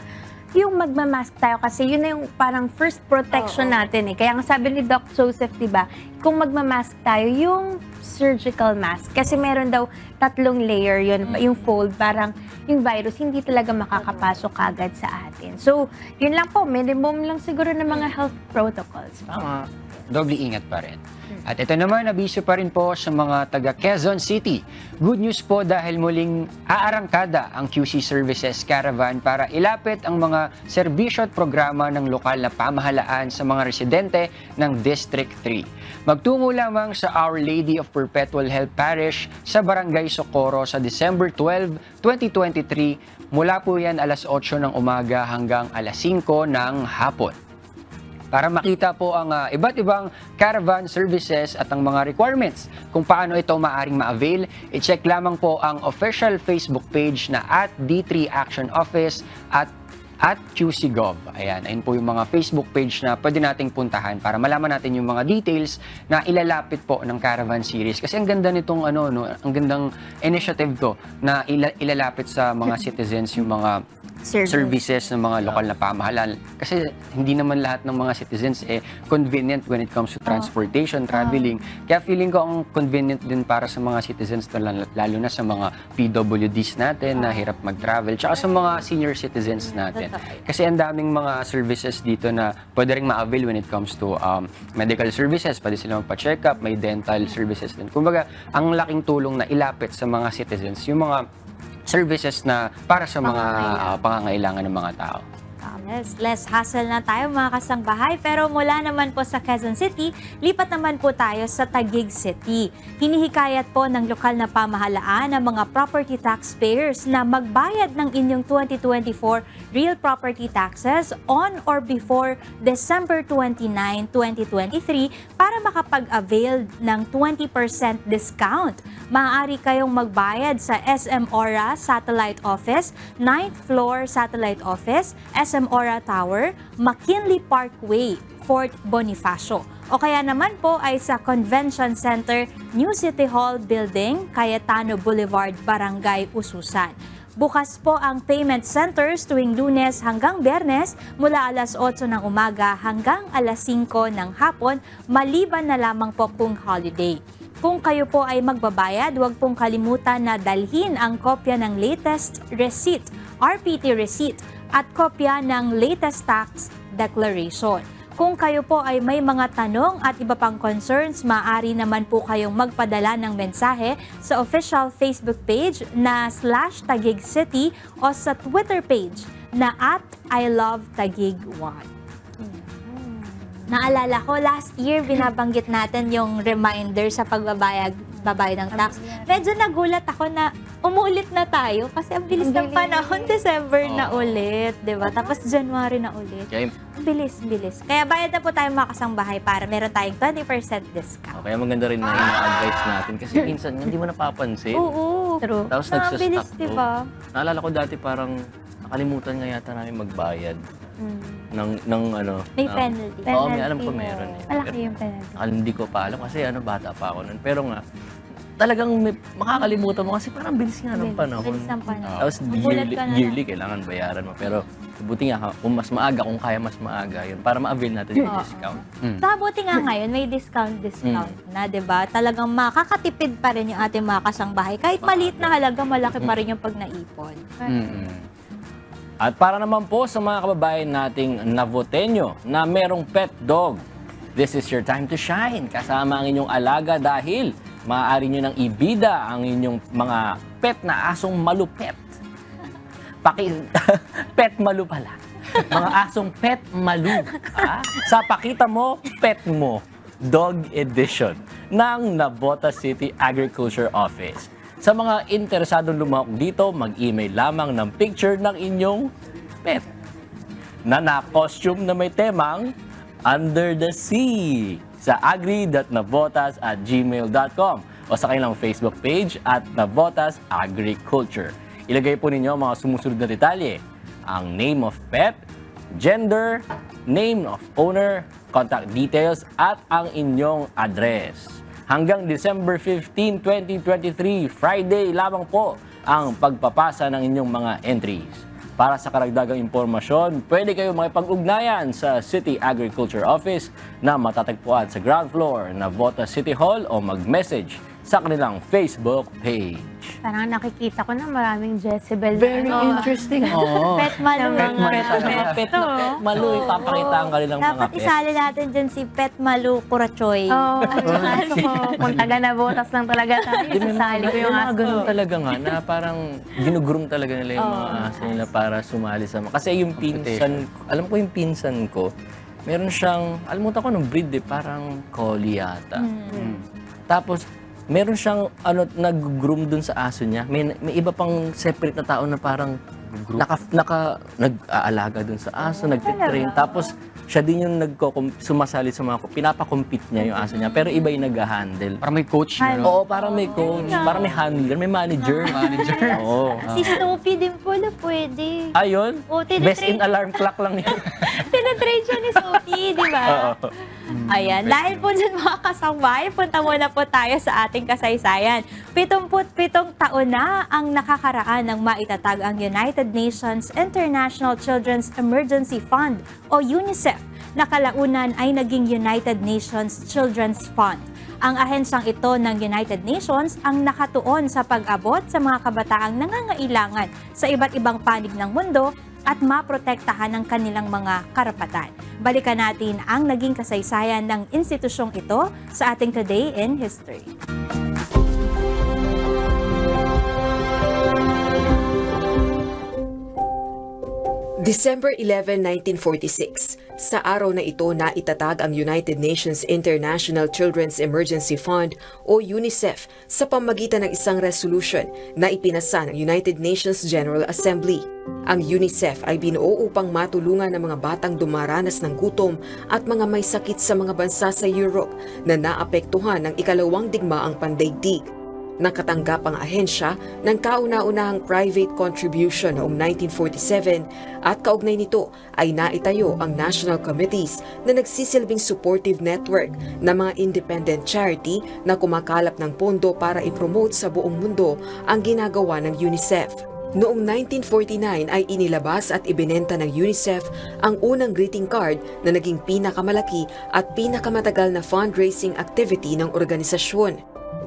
yung magmamask tayo kasi yun na yung parang first protection natin eh. Kaya nga sabi ni Doc Joseph, diba, kung magmamask tayo, yung surgical mask, kasi meron daw 3 layer yun, yung fold, parang yung virus hindi talaga makakapasok agad sa atin. So, yun lang po, minimum lang siguro ng mga health protocols. Tama. Doble ingat pa rin. At ito naman, abiso pa rin po sa mga taga Quezon City. Good news po dahil muling aarangkada ang QC Services Caravan para ilapit ang mga serbisyo at programa ng lokal na pamahalaan sa mga residente ng District 3. Magtungo lamang sa Our Lady of Perpetual Help Parish sa Barangay Socorro sa December 12, 2023. Mula po yan alas 8 ng umaga hanggang alas 5 ng hapon. Para makita po ang iba't ibang caravan services at ang mga requirements kung paano ito maaring ma-avail, i-check lamang po ang official Facebook page na @D3 Action Office at @QCGov. Ayun po yung mga Facebook page na pwede nating puntahan para malaman natin yung mga details na ilalapit po ng Caravan Series. Kasi ang ganda nitong ang gandang initiative to na ilalapit sa mga citizens yung mga services ng mga lokal na pamahalaan. Kasi hindi naman lahat ng mga citizens convenient when it comes to transportation, traveling. Kaya feeling ko ang convenient din para sa mga citizens, lalo na sa mga PWDs natin na hirap mag-travel, tsaka sa mga senior citizens natin. Kasi ang daming mga services dito na pwede rin ma-avail when it comes to medical services. Pwede sila magpa-check up, may dental services din. Kumbaga, ang laking tulong na ilapit sa mga citizens, yung mga services na para sa mga pangangailangan ng mga tao. Less hassle na tayo mga kasangbahay, pero mula naman po sa Quezon City, lipat naman po tayo sa Taguig City. Hinihikayat po ng lokal na pamahalaan ang mga property taxpayers na magbayad ng inyong 2024 real property taxes on or before December 29, 2023 para makapag-avail ng 20% discount. Maaari kayong magbayad sa SM Aura Satellite Office, 9th floor Satellite Office, SM Aura Tower, McKinley Parkway, Fort Bonifacio. O kaya naman po ay sa Convention Center, New City Hall Building, Cayetano Boulevard, Barangay Ususan. Bukas po ang payment centers tuwing Lunes hanggang Biyernes mula alas 8 ng umaga hanggang alas 5 ng hapon, maliban na lamang po kung holiday. Kung kayo po ay magbabayad, huwag pong kalimutan na dalhin ang kopya ng latest receipt RPT receipt at kopya ng latest tax declaration. Kung kayo po ay may mga tanong at iba pang concerns, maaari naman po kayong magpadala ng mensahe sa official Facebook page na /TagigCity o sa Twitter page na @ILoveTagig1. Naalala ko, last year binabanggit natin yung reminder sa pagbabayad ng tax. Medyo nagulat ako na umulit na tayo kasi ang bilis ng panahon, December na ulit, 'di ba? Tapos January na ulit. Okay. Bilis. Kaya bayad na po tayo mga kasangbahay para meron tayong 20% discount. Kaya maganda rin na ina-advise natin kasi minsan hindi mo napapansin. Oo. True. Tapos Bilis, nagsastock. 'di ba? Naalala ko dati parang nakalimutan nga yata namin magbayad ng ano. May penalty. Oo, may alam ko meron. Malaki yung penalty. Hindi ko pa alam kasi bata pa ako nun. Pero nga, talagang makakalimutan mo kasi parang bilis nga ng panahon. Bilis ng panahon. Tapos Magulat ka na yearly kailangan bayaran mo. Pero buti nga, kung mas maaga, kung kaya mas maaga, yun, para ma-avail natin yung discount. Saka buti nga ngayon, may discount na, 'di ba? Talagang makakatipid pa rin yung ating mga kasangbahay. Kahit maliit na halaga, malaki pa rin yung pag naipon. At para naman po sa mga kababayan nating Navoteño na merong pet dog, this is your time to shine. Kasama ang inyong alaga dahil maaari nyo nang ibida ang inyong mga pet na asong malupet. Pet malu pala. Mga asong pet malu. Sa Pakita Mo, Pet Mo, Dog Edition ng Navotas City Agriculture Office. Sa mga interesadong lumahok dito, mag-email lamang ng picture ng inyong pet na na-costume na may temang Under the Sea sa agri.navotas@gmail.com o sa kanilang Facebook page at Navotas Agriculture. Ilagay po ninyo mga sumusunod na detalye, ang name of pet, gender, name of owner, contact details at ang inyong address. Hanggang December 15, 2023, Friday lamang po ang pagpapasa ng inyong mga entries. Para sa karagdagang impormasyon, pwede kayo makipag-ugnayan sa City Agriculture Office na matatagpuan sa ground floor na Navotas City Hall o mag-message sa kanilang Facebook page. Parang nakikita ko na maraming Jezebel. Very interesting. Pet malu. Pet malu, ipapakita ang kanilang mga Dapat pet. isali natin dyan si Pet Malu Kurachoy. Kung taga Navotas lang talaga tayo, sasali ko yung mga aso. ganun talaga nga, na parang ginugroom talaga nila yung mga aso nila para sumali sa mga. Kasi yung pinsan, alam ko yung pinsan ko, meron siyang, alimutan ko ng breed parang collie yata. Tapos, meron siyang nag-groom dun sa aso niya. May iba pang separate na tao na parang nag-aalaga dun sa aso, nag-train. Tapos siya din yung sumasali sa mga, pinapakompete niya yung aso niya. Pero iba yung nag-handle. Parang may coach. Oo, parang may coach, parang may handler, may manager. Oo. Si Snoopy din po na pwede. Ayun, best in alarm clock lang yun. Tinatrain siya ni Snoopy, di ba? Ayan, dahil po dyan mga kasangbahay, punta muna po tayo sa ating kasaysayan. 77 taon na ang nakakaraan ng maitatag ang United Nations International Children's Emergency Fund o UNICEF na kalaunan ay naging United Nations Children's Fund. Ang ahensyang ito ng United Nations ang nakatuon sa pag-abot sa mga kabataang nangangailangan sa iba't ibang panig ng mundo at maprotektahan ang kanilang mga karapatan. Balikan natin ang naging kasaysayan ng institusyong ito sa ating Today in History. December 11, 1946. Sa araw na ito na itatag ang United Nations International Children's Emergency Fund o UNICEF sa pamamagitan ng isang resolution na ipinasa ng United Nations General Assembly. Ang UNICEF ay binuo upang matulungan ang mga batang dumaranas ng gutom at mga may sakit sa mga bansa sa Europe na naapektuhan ng ikalawang digmaang pandaigdig. Nakatanggap ang ahensya ng kauna-unahang private contribution noong 1947 at kaugnay nito ay naitayo ang national committees na nagsisilbing supportive network ng mga independent charity na kumakalap ng pondo para ipromote sa buong mundo ang ginagawa ng UNICEF. Noong 1949 ay inilabas at ibinenta ng UNICEF ang unang greeting card na naging pinakamalaki at pinakamatagal na fundraising activity ng organisasyon.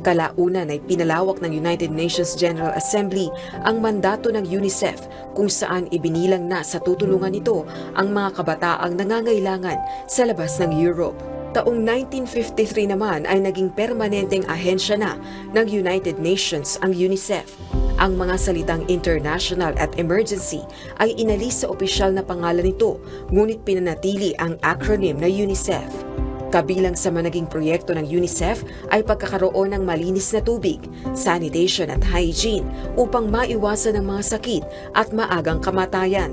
Kalaunan ay pinalawak ng United Nations General Assembly ang mandato ng UNICEF kung saan ibinilang na sa tutulungan nito ang mga kabataang nangangailangan sa labas ng Europe. Taong 1953 naman ay naging permanenteng ahensya na ng United Nations ang UNICEF. Ang mga salitang international at emergency ay inalis sa opisyal na pangalan nito, ngunit pinanatili ang acronym na UNICEF. Kabilang sa mga naging proyekto ng UNICEF ay pagkakaroon ng malinis na tubig, sanitation at hygiene upang maiwasan ang mga sakit at maagang kamatayan,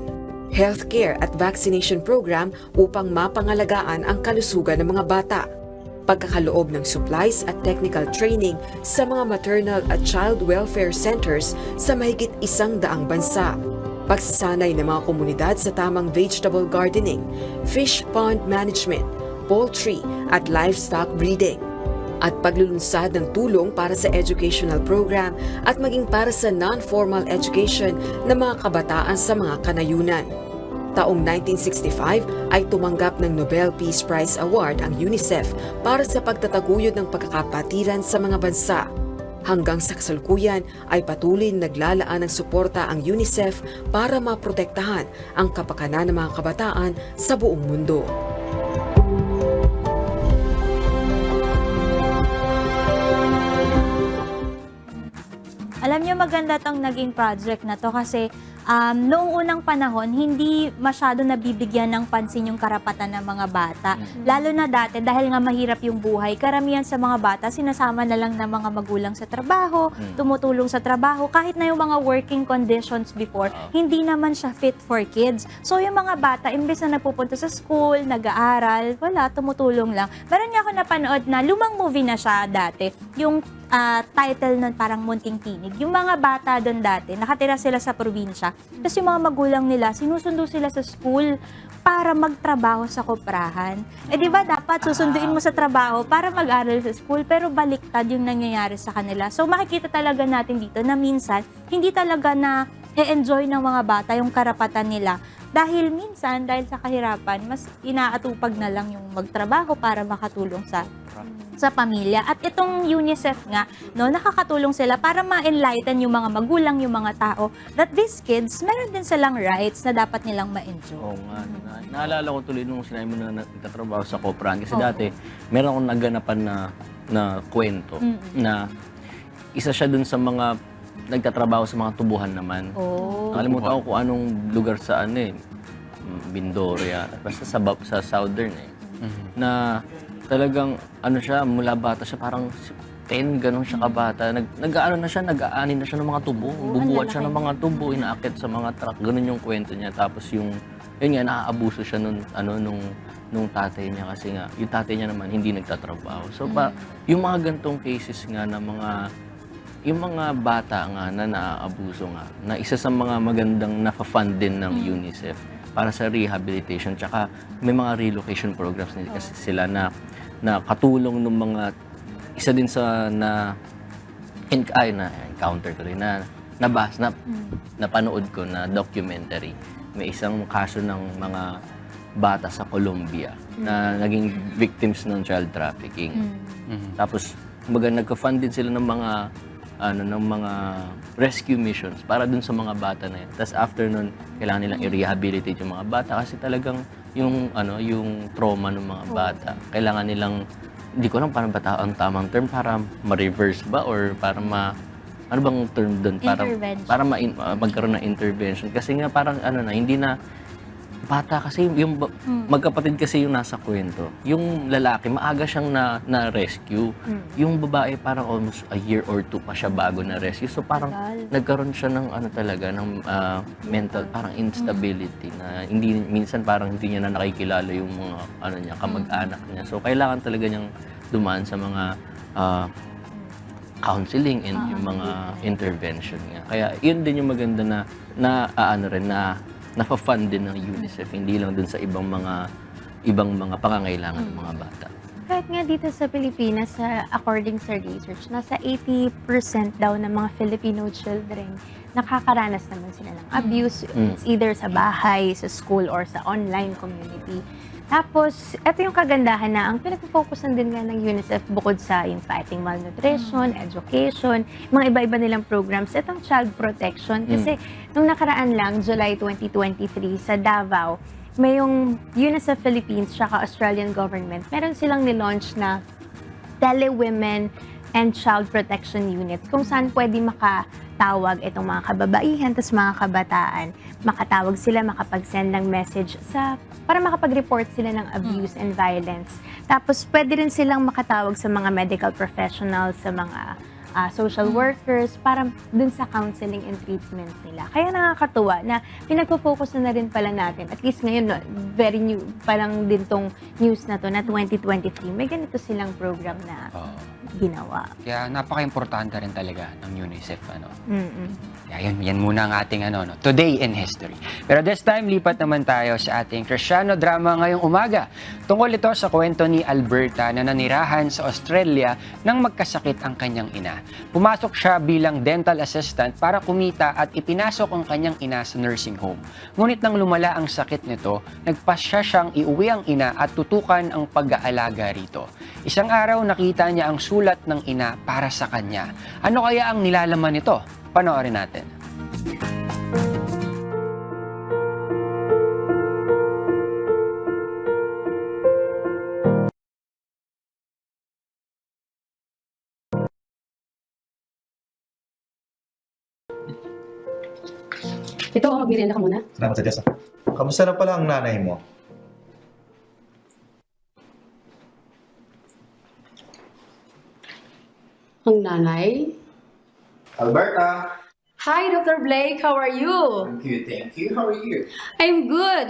healthcare at vaccination program upang mapangalagaan ang kalusugan ng mga bata, pagkakaloob ng supplies at technical training sa mga maternal at child welfare centers sa mahigit 100 bansa, pagsasanay ng mga komunidad sa tamang vegetable gardening, fish pond management, poultry at livestock breeding, at paglulunsad ng tulong para sa educational program at maging para sa non-formal education ng mga kabataan sa mga kanayunan. Taong 1965 ay tumanggap ng Nobel Peace Prize Award ang UNICEF para sa pagtataguyod ng pagkakapatiran sa mga bansa. Hanggang sa kasalukuyan ay patuloy naglalaan ng suporta ang UNICEF para maprotektahan ang kapakanan ng mga kabataan sa buong mundo. Alam niyo, maganda tong naging project na to kasi noong unang panahon, hindi masyado nabibigyan ng pansin yung karapatan ng mga bata. Lalo na dati, dahil nga mahirap yung buhay, karamihan sa mga bata, sinasama na lang ng mga magulang sa trabaho, tumutulong sa trabaho, kahit na yung mga working conditions before, hindi naman siya fit for kids. So yung mga bata, imbes na napupunta sa school, nag-aaral, wala, tumutulong lang. Meron niya ako napanood na lumang movie na siya dati, yung title nun parang Munting Tinig. Yung mga bata doon dati, nakatira sila sa probinsya. Tapos yung mga magulang nila, sinusundo sila sa school para magtrabaho sa koprahan. Eh di ba dapat susunduin mo sa trabaho para mag-aral sa school, pero baliktad yung nangyayari sa kanila. So makikita talaga natin dito na minsan, hindi talaga na e-enjoy ng mga bata yung karapatan nila. Dahil minsan, dahil sa kahirapan, mas inaatupag na lang yung magtrabaho para makatulong sa pamilya. At itong UNICEF nga, no, nakakatulong sila para ma-enlighten yung mga magulang, yung mga tao, that these kids, meron din silang rights na dapat nilang ma-enjoy. Oo nga. Naalala ko tuloy nung sinabi mo na nagtatrabaho sa Koprahan. Kasi dati, meron akong naganapan na kwento na isa siya dun sa mga nagtatrabaho sa mga tubuhan naman. Nakalimutan ko kung anong lugar sa Bindoria, basta sa southern na talagang siya, mula bata siya, parang 10, ganun siya kabata. Nag-aanin na siya ng mga tubo. Bubuhat siya ng mga tubo, inaakit sa mga truck. Ganun yung kwento niya. Tapos yun nga, naaabuso siya nung tatay niya kasi nga, yung tatay niya naman hindi nagtatrabaho. So, yung mga gantong cases nga na yung mga bata nga na naaabuso nga, na isa sa mga magandang nafa-fund din ng UNICEF para sa rehabilitation, tsaka may mga relocation programs kasi sila na katulong ng mga, isa din sa na-encounter ko rin, napanood ko na documentary. May isang kaso ng mga bata sa Colombia na naging victims ng child trafficking. Tapos, nagka-fund din sila ng mga rescue missions para dun sa mga bata na yun. Tapos after nun, kailangan nilang i-rehabilitate yung mga bata kasi talagang yung trauma ng mga bata, kailangan nilang, hindi ko alam paano ba ang tamang term, para ma-reverse ba or para ano bang term doon? Para magkaroon ng intervention. Kasi nga parang hindi na bata kasi, yung magkapatid kasi yung nasa kwento. Yung lalaki, maaga siyang na-rescue. Yung babae, parang almost a year or 2 pa siya bago na-rescue. So parang nagkaroon siya ng ng mental, parang instability na minsan parang hindi niya na nakikilala yung mga kamag-anak niya. So kailangan talaga niyang dumaan sa mga counseling and yung mga intervention niya. Kaya yun din yung maganda na nafa-fund din ng UNICEF, hindi lang dun sa ibang mga pangangailangan ng mga bata. Kahit nga dito sa Pilipinas, according sa research, nasa 80% daw ng mga Filipino children nakakaranas naman sila ng abuse. It's either sa bahay, sa school, or sa online community. Tapos, ito yung kagandahan na ang pinag-focusan din nga ng UNICEF bukod sa yung fighting malnutrition, education, mga iba-iba nilang programs, itong child protection. Kasi nung nakaraan lang, July 2023, sa Davao, may yung UNICEF Philippines tsaka Australian government, meron silang nilaunch na Tele-Women and Child Protection Units kung saan pwede makatawag itong mga kababaihan tapos mga kabataan. Makatawag sila, makapag-send ng message para makapag-report sila ng abuse and violence. Tapos pwede rin silang makatawag sa mga medical professionals, sa mga social workers para dun sa counseling and treatment nila. Kaya nakakatuwa na pinagpo-focus na rin pala natin. At least ngayon, no, very new pa lang din tong news na to na 2023. May ganito silang program na ginawa. Kaya napaka-importante rin talaga ng UNICEF. Kaya yan muna ang ating Today in History. Pero this time, lipat naman tayo sa ating Kristiyano drama ngayong umaga. Tungkol ito sa kwento ni Alberta na nanirahan sa Australia nang magkasakit ang kanyang ina. Pumasok siya bilang dental assistant para kumita at ipinasok ang kanyang ina sa nursing home. Ngunit nang lumala ang sakit nito, nagpasya siyang iuwi ang ina at tutukan ang pag-aalaga rito. Isang araw nakita niya ang sulat ng ina para sa kanya. Ano kaya ang nilalaman nito? Panoorin natin. Ito, magbirenda ka muna. Salamat sa Diyos. Kamusta na pala ang nanay mo? Ang nanay? Alberta! Hi, Dr. Blake. How are you? I'm good, thank you. How are you? I'm good.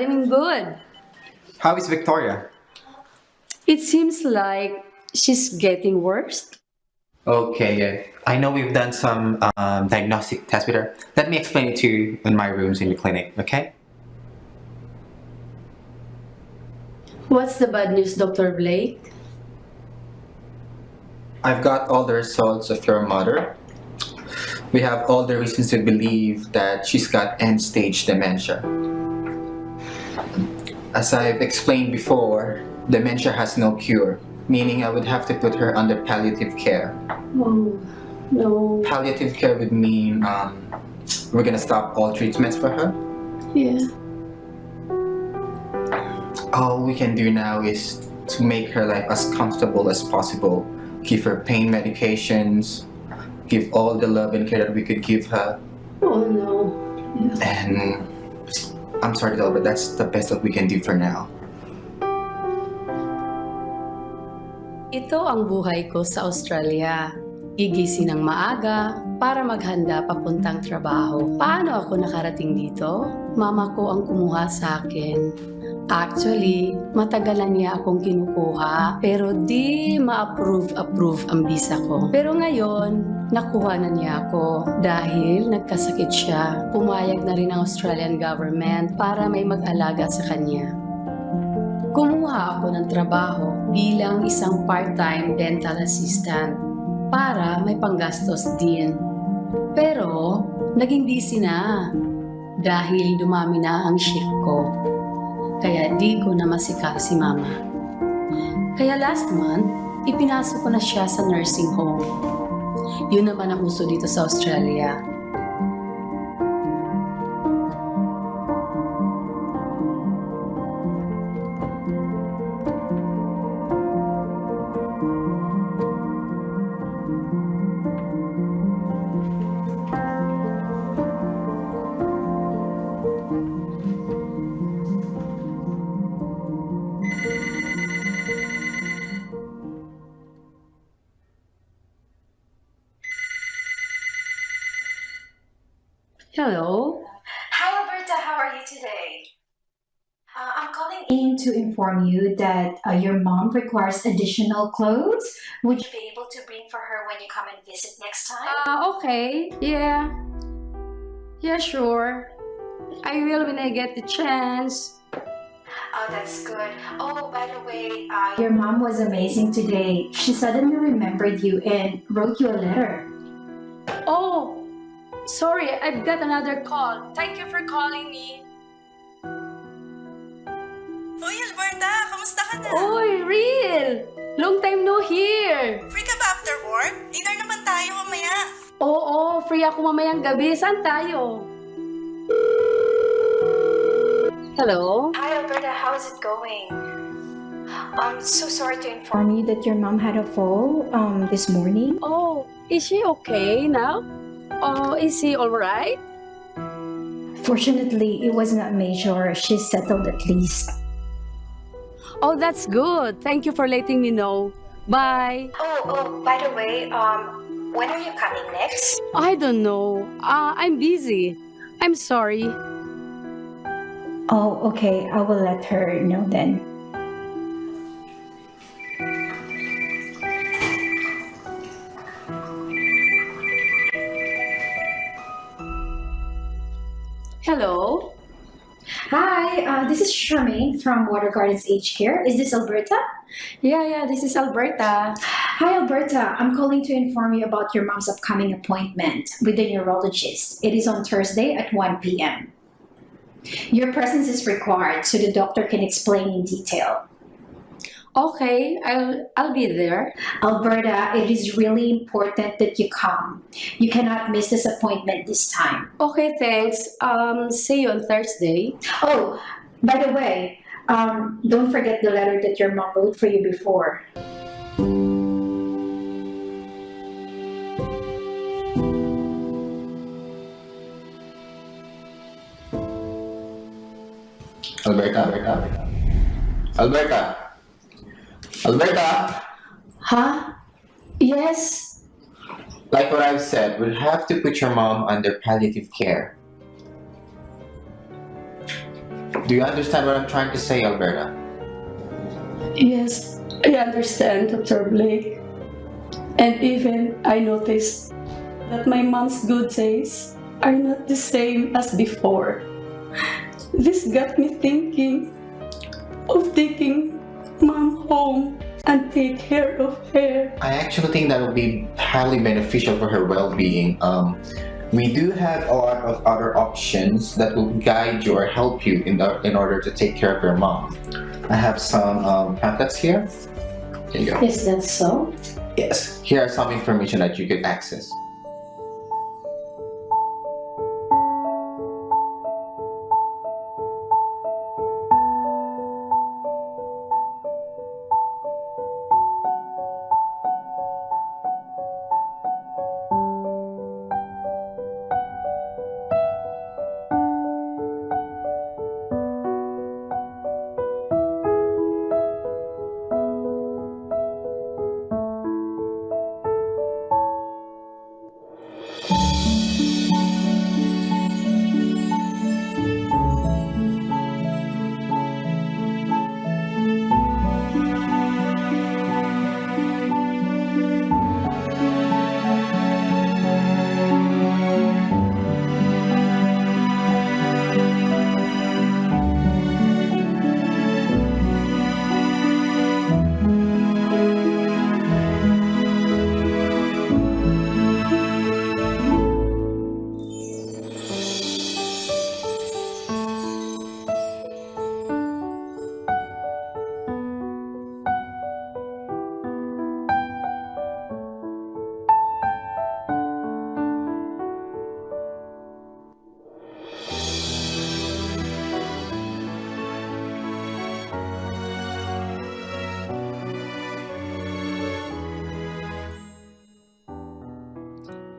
How is Victoria? It seems like she's getting worse. Okay, I know we've done some diagnostic tests with her. Let me explain it to you in my rooms in the clinic, okay? What's the bad news, Dr. Blake? I've got all the results of your mother. We have all the reasons to believe that she's got end-stage dementia. As I've explained before, dementia has no cure, meaning I would have to put her under palliative care. Oh, no. Palliative care would mean we're gonna stop all treatments for her. Yeah. All we can do now is to make her life as comfortable as possible. Give her pain medications, give all the love and care that we could give her. Oh, no. Yeah. And I'm sorry to tell, but that's the best that we can do for now. Ito ang buhay ko sa Australia. Gigising ng maaga para maghanda papuntang trabaho. Paano ako nakarating dito? Mama ko ang kumuha sa akin. Actually, matagalan niya akong kinukuha pero di ma-approve ang visa ko. Pero ngayon, nakuha na niya ako dahil nagkasakit siya. Pumayag na rin ang Australian government para may mag-alaga sa kanya. Kumuha ako ng trabaho bilang isang part-time dental assistant para may panggastos din. Pero, naging busy na dahil dumami na ang shift ko. Kaya di ko na masikap si mama. Kaya last month, ipinasok ko na siya sa nursing home. Yun naman ang uso dito sa Australia. Hello? Hi, Alberta. How are you today? I'm calling in to inform you that your mom requires additional clothes. Would you be able to bring for her when you come and visit next time? Okay. Yeah. Yeah, sure. I will when I get the chance. Oh, that's good. Oh, by the way, your mom was amazing today. She suddenly remembered you and wrote you a letter. Oh, sorry, I've got another call. Thank you for calling me. Uy, Alberta! ka na? Uy, real! Long time no hear! Free ka ba after work? Dinner naman tayo mamaya. Oo, free ako mamayang gabi. Saan tayo? Hello? Hi, Alberta. How's it going? I'm so sorry to inform you that your mom had a fall this morning. Oh, is she okay now? Oh, is she alright? Fortunately, it was not major. She's settled at least. Oh, that's good. Thank you for letting me know. Bye. Oh, by the way, when are you coming next? I don't know. I'm busy. I'm sorry. Oh, okay. I will let her know then. Hello? Hi, this is Charmaine from Water Gardens Aged Care. Is this Alberta? Yeah, this is Alberta. Hi, Alberta. I'm calling to inform you about your mom's upcoming appointment with the neurologist. It is on Thursday at 1 p.m. Your presence is required so the doctor can explain in detail. Okay, I'll be there. Alberta, it is really important that you come. You cannot miss this appointment this time. Okay, thanks. See you on Thursday. Oh, by the way, don't forget the letter that your mom wrote for you before. Alberta, Huh? Yes? like what I've said, we'll have to put your mom under palliative care. Do you understand what I'm trying to say, Alberta? Yes, I understand, Dr. Blake. And even I noticed that my mom's good days are not the same as before. This got me thinking of taking mom home and take care of her. I actually think that will be highly beneficial for her well-being. We do have a lot of other options that will guide you or help you in order to take care of your mom. I have some pamphlets here. Here you go. Is that so? Yes, here are some information that you could access.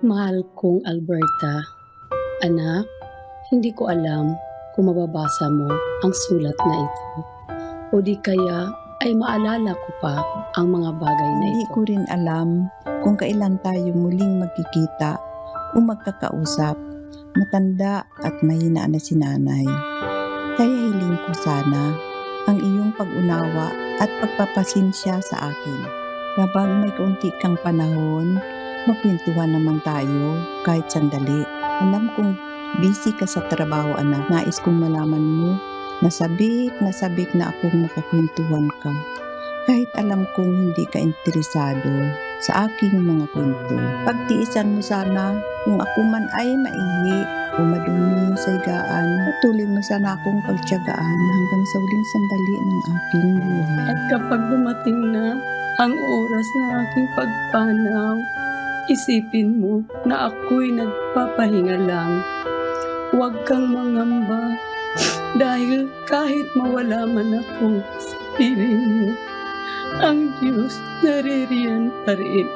Mahal kong Alberta, anak, hindi ko alam kung mababasa mo ang sulat na ito o di kaya ay maalala ko pa ang mga bagay na Hindi ito. ko rin alam kung kailan tayo muling magkikita o magkakausap. Matanda at mahina na si nanay. Kaya hiling ko sana ang iyong pag-unawa at pagpapasensya sa akin. Kapag may kaunti kang panahon, magkwentuhan naman tayo kahit sandali. Alam kong busy ka sa trabaho, anak. Nais kong malaman mo na sabik na akong makakwentuhan ka. Kahit alam kong hindi ka interesado sa aking mga kwento. Pagtiisan mo sana kung ako man ay maihi o madumi sa higaan. Patuloy mo sana akong pagtiyagaan hanggang sa huling sandali ng aking buhay. At kapag dumating na ang oras ng aking pagpanaw, isipin mo na ako'y nagpapahinga lang. Huwag kang mangamba dahil kahit mawala man ako sa piling mo, ang Diyos naririyan pa rin.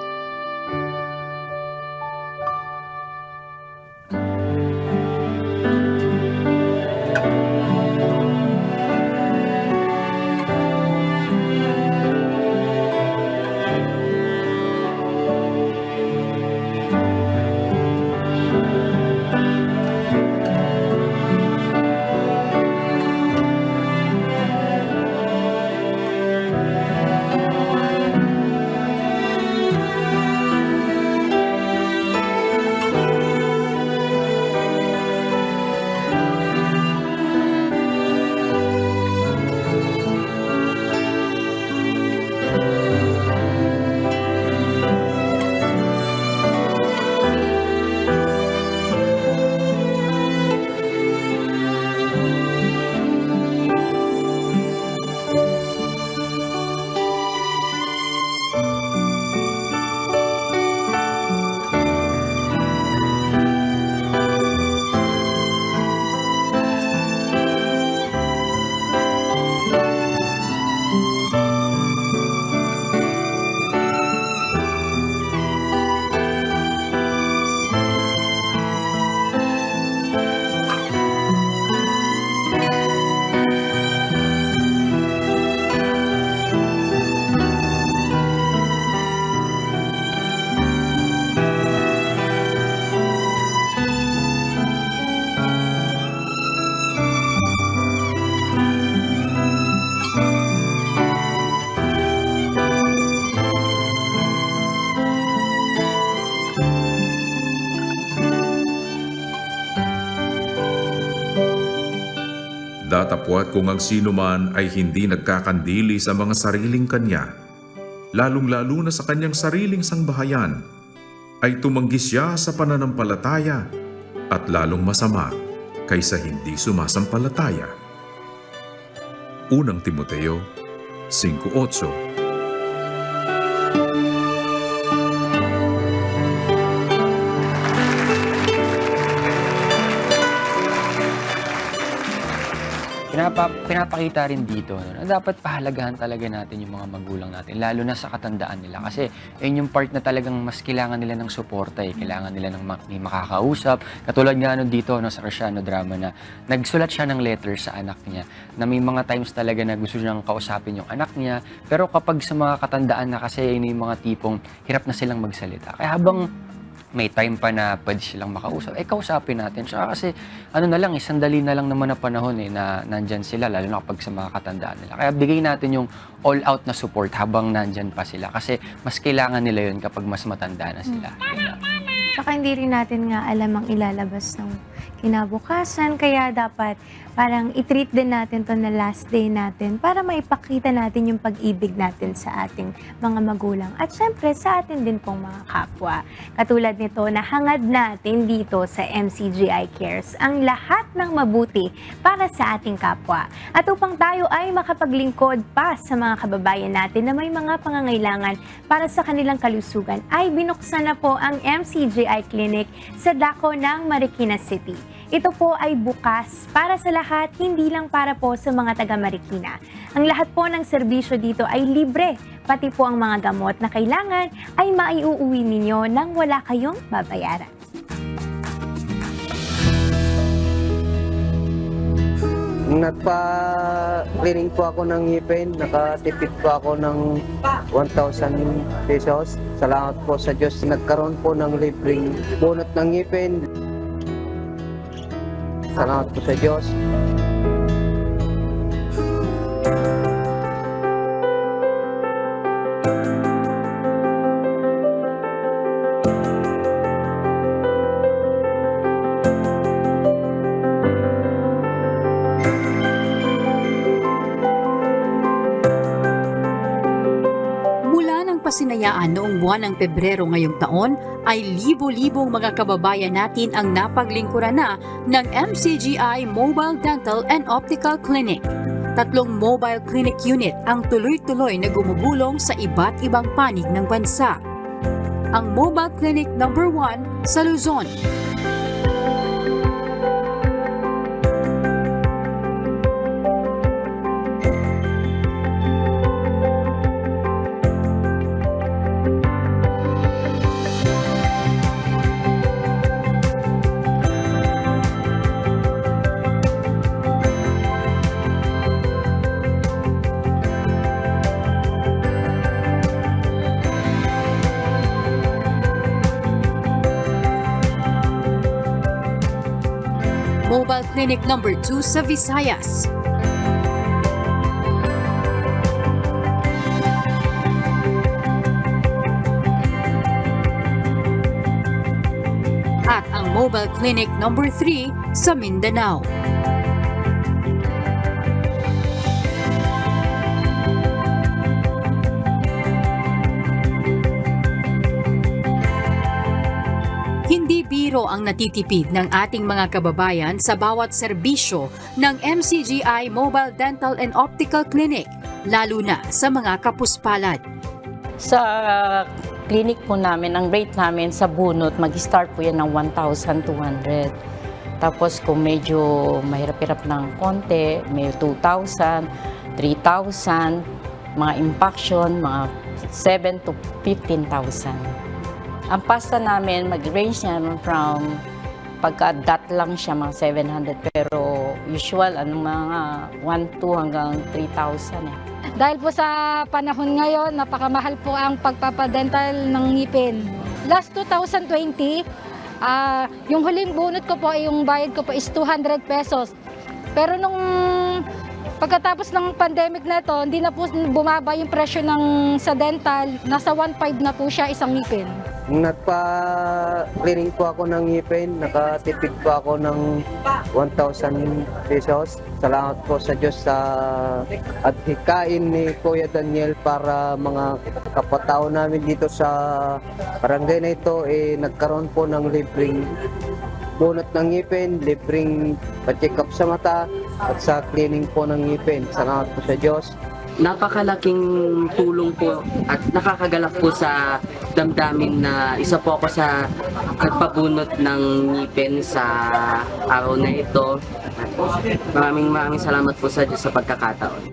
Datapwat kung ang sino man ay hindi nagkakandili sa mga sariling kanya, lalong-lalo na sa kanyang sariling sangbahayan, ay tumanggi siya sa pananampalataya at lalong masama kaysa hindi sumasampalataya. Unang Timoteo 5:8. Pinapakita rin dito na dapat pahalagahan talaga natin yung mga magulang natin, lalo na sa katandaan nila. Kasi yun yung part na talagang mas kailangan nila ng suporta. Kailangan nila ng may makakausap. Katulad nga dito sa Cristiano drama na nagsulat siya ng letter sa anak niya na may mga times talaga na gusto niyang kausapin yung anak niya. Pero kapag sa mga katandaan na kasi yun yung mga tipong hirap na silang magsalita. Kaya habang may time pa na pwede silang makausap, kausapin natin siya. Kasi sandali na lang naman na panahon na nandyan sila, lalo na kapag sa mga katandaan nila. Kaya bigay natin yung all-out na support habang nandyan pa sila. Kasi mas kailangan nila yun kapag mas matanda na sila. Saka hindi rin natin nga alam ang ilalabas ng kinabukasan, kaya dapat parang i-treat din natin to na last day natin para maipakita natin yung pag-ibig natin sa ating mga magulang at syempre sa atin din pong mga kapwa. Katulad nito na hangad natin dito sa MCGI Cares ang lahat ng mabuti para sa ating kapwa. At upang tayo ay makapaglingkod pa sa mga kababayan natin na may mga pangangailangan para sa kanilang kalusugan, ay binuksan na po ang MCGI Clinic sa dako ng Marikina City. Ito po ay bukas para sa lahat, hindi lang para po sa mga taga Marikina. Ang lahat po ng serbisyo dito ay libre, pati po ang mga gamot na kailangan ay maiuuwi ninyo nang wala kayong babayaran. Nagpa-cleaning po ako ng ngipin, nakatipid po ako ng 1,000 pesos. Salamat po sa Diyos, nagkaroon po ng libreng bunot ng ngipin. Salamat po sa Diyos. kalayaan noong buwan ng Pebrero ngayong taon ay libo-libong mga kababayan natin ang napaglingkuran na ng MCGI Mobile Dental and Optical Clinic. 3 mobile clinic unit ang tuloy-tuloy na gumugulong sa iba't ibang panig ng bansa. Ang Mobile Clinic number 1 sa Luzon, Mobile Clinic number 2 sa Visayas, at ang Mobile Clinic number 3 sa Mindanao. Hindi biro ang natitipid ng ating mga kababayan sa bawat serbisyo ng MCGI Mobile Dental and Optical Clinic, lalo na sa mga kapuspalad. Sa clinic po namin, ang rate namin sa bunot, mag-start po yan ng 1,200. Tapos kung medyo mahirap-hirap ng konti, may 2,000, 3,000, mga impaction, mga 7 to 15,000. Ang pasta namin, mag-range naman from pagka-dot lang siya, mga 700. Pero usual, mga 1,200 hanggang 3,000 eh. Dahil po sa panahon ngayon, napakamahal po ang pagpapadental ng ngipin. Last 2020, yung huling bunot ko po, yung bayad ko po is 200 pesos. Pero nung pagkatapos ng pandemic na ito, hindi na po bumaba yung presyo sa dental. Nasa 1,500 na po siya isang ngipin. Nagpa-cleaning po ako ng ngipin, nakatipid po ako ng 1,000 pesos. Salamat po sa Diyos at hikain ni Kuya Daniel para mga kapatao namin dito sa barangay na ito nagkaroon po ng libreng bunot ng ngipin, libreng pa-check up sa mata at sa cleaning po ng ngipin. Salamat po sa Diyos. Napakalaking tulong po at nakakagalak po sa damdamin na isa po ako sa nagpabunot ng ngipin sa araw na ito. Maraming salamat po sa Diyos sa pagkakataon.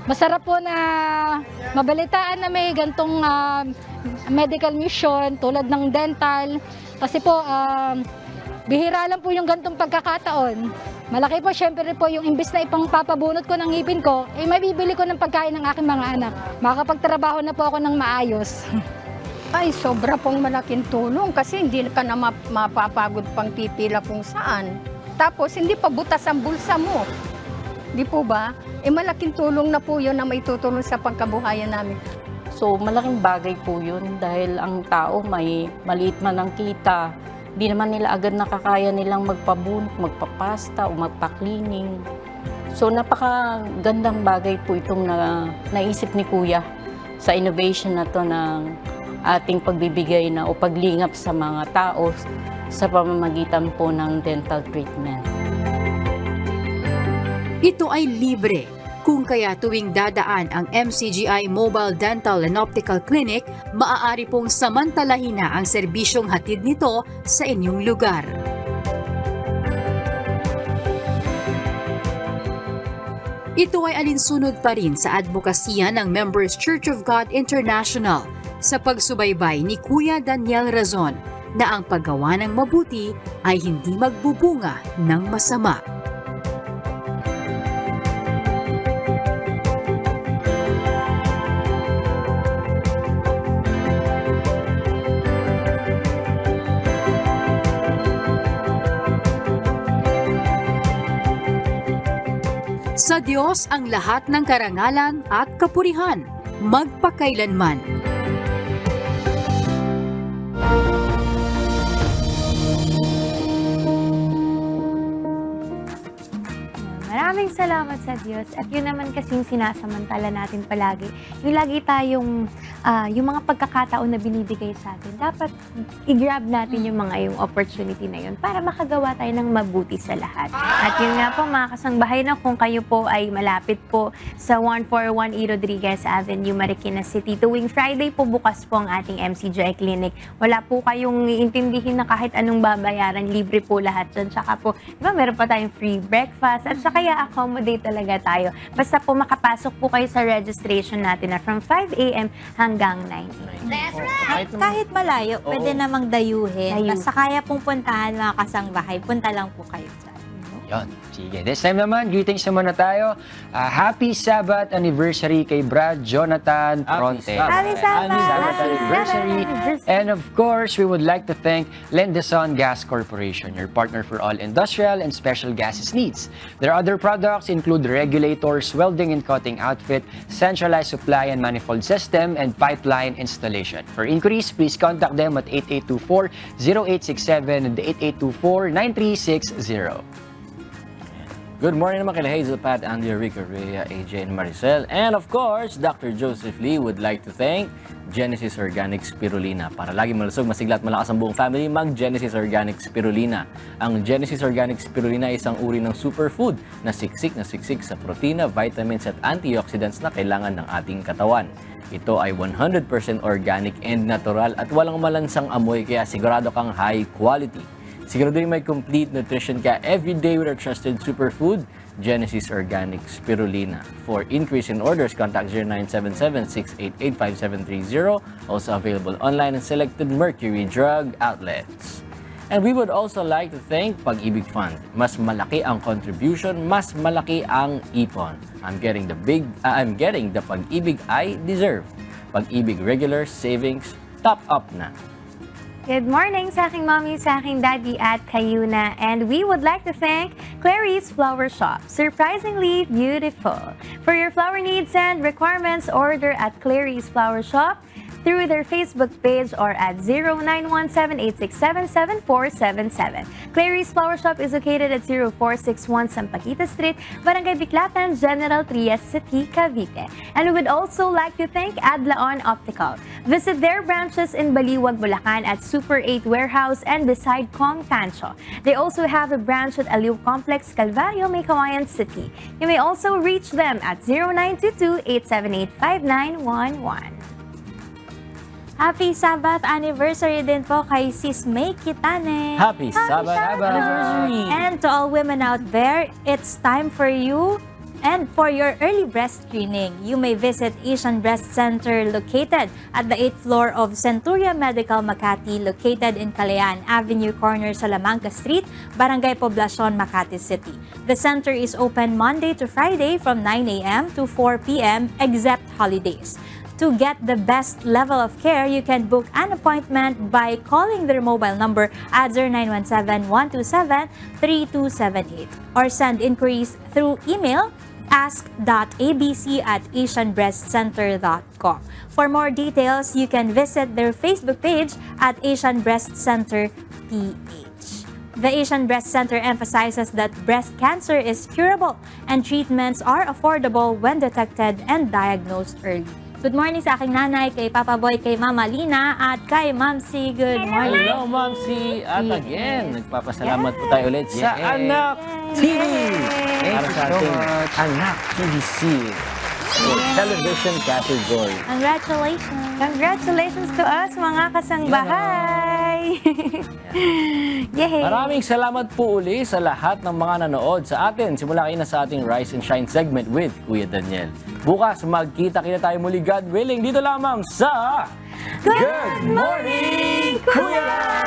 Masarap po na mabalitaan na may gantong medical mission tulad ng dental. Kasi po, bihira lang po yung gantong pagkakataon. Malaki po, syempre po, yung imbis na ipangpapabunot ko ng ngipin ko, mabibili ko ng pagkain ng aking mga anak. Makakapagtrabaho na po ako ng maayos. Ay, sobra pong malaking tulong kasi hindi ka na mapapagod pang pipila kung saan. Tapos, hindi pa butas ang bulsa mo. Di po ba? Malaking tulong na po yun na may tutulong sa pagkabuhayan namin. So malaking bagay po yun dahil ang tao may maliit man ang kita. Di naman nila agad nakakaya nilang magpabunot, magpapasta o magpa-cleaning. So napakagandang bagay po itong naisip ni Kuya sa innovation na to ng ating pagbibigay o paglingap sa mga tao sa pamamagitan po ng dental treatment. Ito ay libre. Kung kaya tuwing dadaan ang MCGI Mobile Dental and Optical Clinic, maaari pong samantalahin na ang serbisyong hatid nito sa inyong lugar. Ito ay alinsunod pa rin sa advokasya ng Members Church of God International sa pagsubaybay ni Kuya Daniel Razon na ang paggawa ng mabuti ay hindi magbubunga ng masama. Sa Diyos ang lahat ng karangalan at kapurihan, magpakailanman. Marami Maraming salamat sa Diyos. At yun naman kasing sinasamantala natin palagi. Yung lagi tayong, yung mga pagkakataon na binibigay sa atin, dapat i-grab natin yung opportunity na yun para makagawa tayo ng mabuti sa lahat. At yun nga po mga kasangbahay na kung kayo po ay malapit po sa 141 E. Rodriguez Avenue, Marikina City, tuwing Friday po bukas po ang ating MCGI Clinic. Wala po kayong iintindihin na kahit anong babayaran, libre po lahat dyan. Tsaka po, diba, meron pa tayong free breakfast at saka i-accommodate talaga tayo. Basta po makapasok po kayo sa registration natin na from 5 a.m. hanggang 9 a.m. That's right! At kahit malayo, pwede namang dayuhin. Basta kaya pong puntahan mga kasangbahay, punta lang po kayo dyan. Yan. Sige. This time naman, greetings naman na tayo. Happy Sabbath anniversary kay Brad Jonathan Pronte. Happy Sabbath! Anniversary. And of course, we would like to thank Lendeson Gas Corporation, your partner for all industrial and special gases needs. Their other products include regulators, welding and cutting outfit, centralized supply and manifold system, and pipeline installation. For inquiries, please contact them at 8824-0867 and 8824-9360. Good morning naman kila Hazel, Pat, Andy, Rico, Rhea, AJ, and Maricel. And of course, Dr. Joseph Lee would like to thank Genesis Organic Spirulina. Para lagi malusog, masigla at malakas ang buong family, mag-Genesis Organic Spirulina. Ang Genesis Organic Spirulina ay isang uri ng superfood na siksik sa protina, vitamins at antioxidants na kailangan ng ating katawan. Ito ay 100% organic and natural at walang malansang amoy, kaya sigurado kang high quality. Siguro may complete nutrition ka every day with our trusted superfood, Genesis Organic Spirulina. For increase in orders, contact 0977-688-5730. Also available online and selected Mercury Drug outlets. And we would also like to thank Pag-ibig Fund. Mas malaki ang contribution, mas malaki ang ipon. I'm getting the Pag-ibig I deserve. Pag-ibig regular savings, top up na. Good morning sa aking mommy, sa aking daddy at Kayuna. And we would like to thank Clary's Flower Shop. Surprisingly beautiful. For your flower needs and requirements, order at Clary's Flower Shop through their Facebook page or at 0917-867-7477. Clary's Flower Shop is located at 0461 Sampaguita Street, Barangay Biclatan, General Trias City, Cavite. And we would also like to thank Adlaon Optical. Visit their branches in Baliwag, Bulacan at Super 8 Warehouse and beside Kong Pancho. They also have a branch at Aliw Complex, Calvario, May Kawayan City. You may also reach them at 0922-878-5911. Happy Sabbath anniversary din po kay Sis May Kitane. Happy Sabbath anniversary! And to all women out there, it's time for you and for your early breast screening. You may visit Asian Breast Center located at the 8th floor of Centuria Medical Makati, located in Calayan Avenue corner, Salamanca Street, Barangay Poblacion, Makati City. The center is open Monday to Friday from 9 a.m. to 4 p.m. except holidays. To get the best level of care, you can book an appointment by calling their mobile number at 0917-127-3278 or send inquiries through email ask.abc@asianbreastcenter.com. For more details, you can visit their Facebook page at Asian Breast Center PH. The Asian Breast Center emphasizes that breast cancer is curable and treatments are affordable when detected and diagnosed early. Good morning sa aking nanay, kay Papa Boy, kay Mama Lina, at kay Mamsi. Good morning. Hello, Mamsi! At again, nagpapasalamat po tayo ulit sa Anak TV! Para sa ating Anak TVC television category. Congratulations! Congratulations to us, mga kasangbahay! Yay! Maraming salamat po uli sa lahat ng mga nanood sa atin. Simula kayo na sa ating Rise and Shine segment with Kuya Daniel. Bukas, magkita-kita tayo muli, God willing, dito lamang sa Good Morning, Kuya!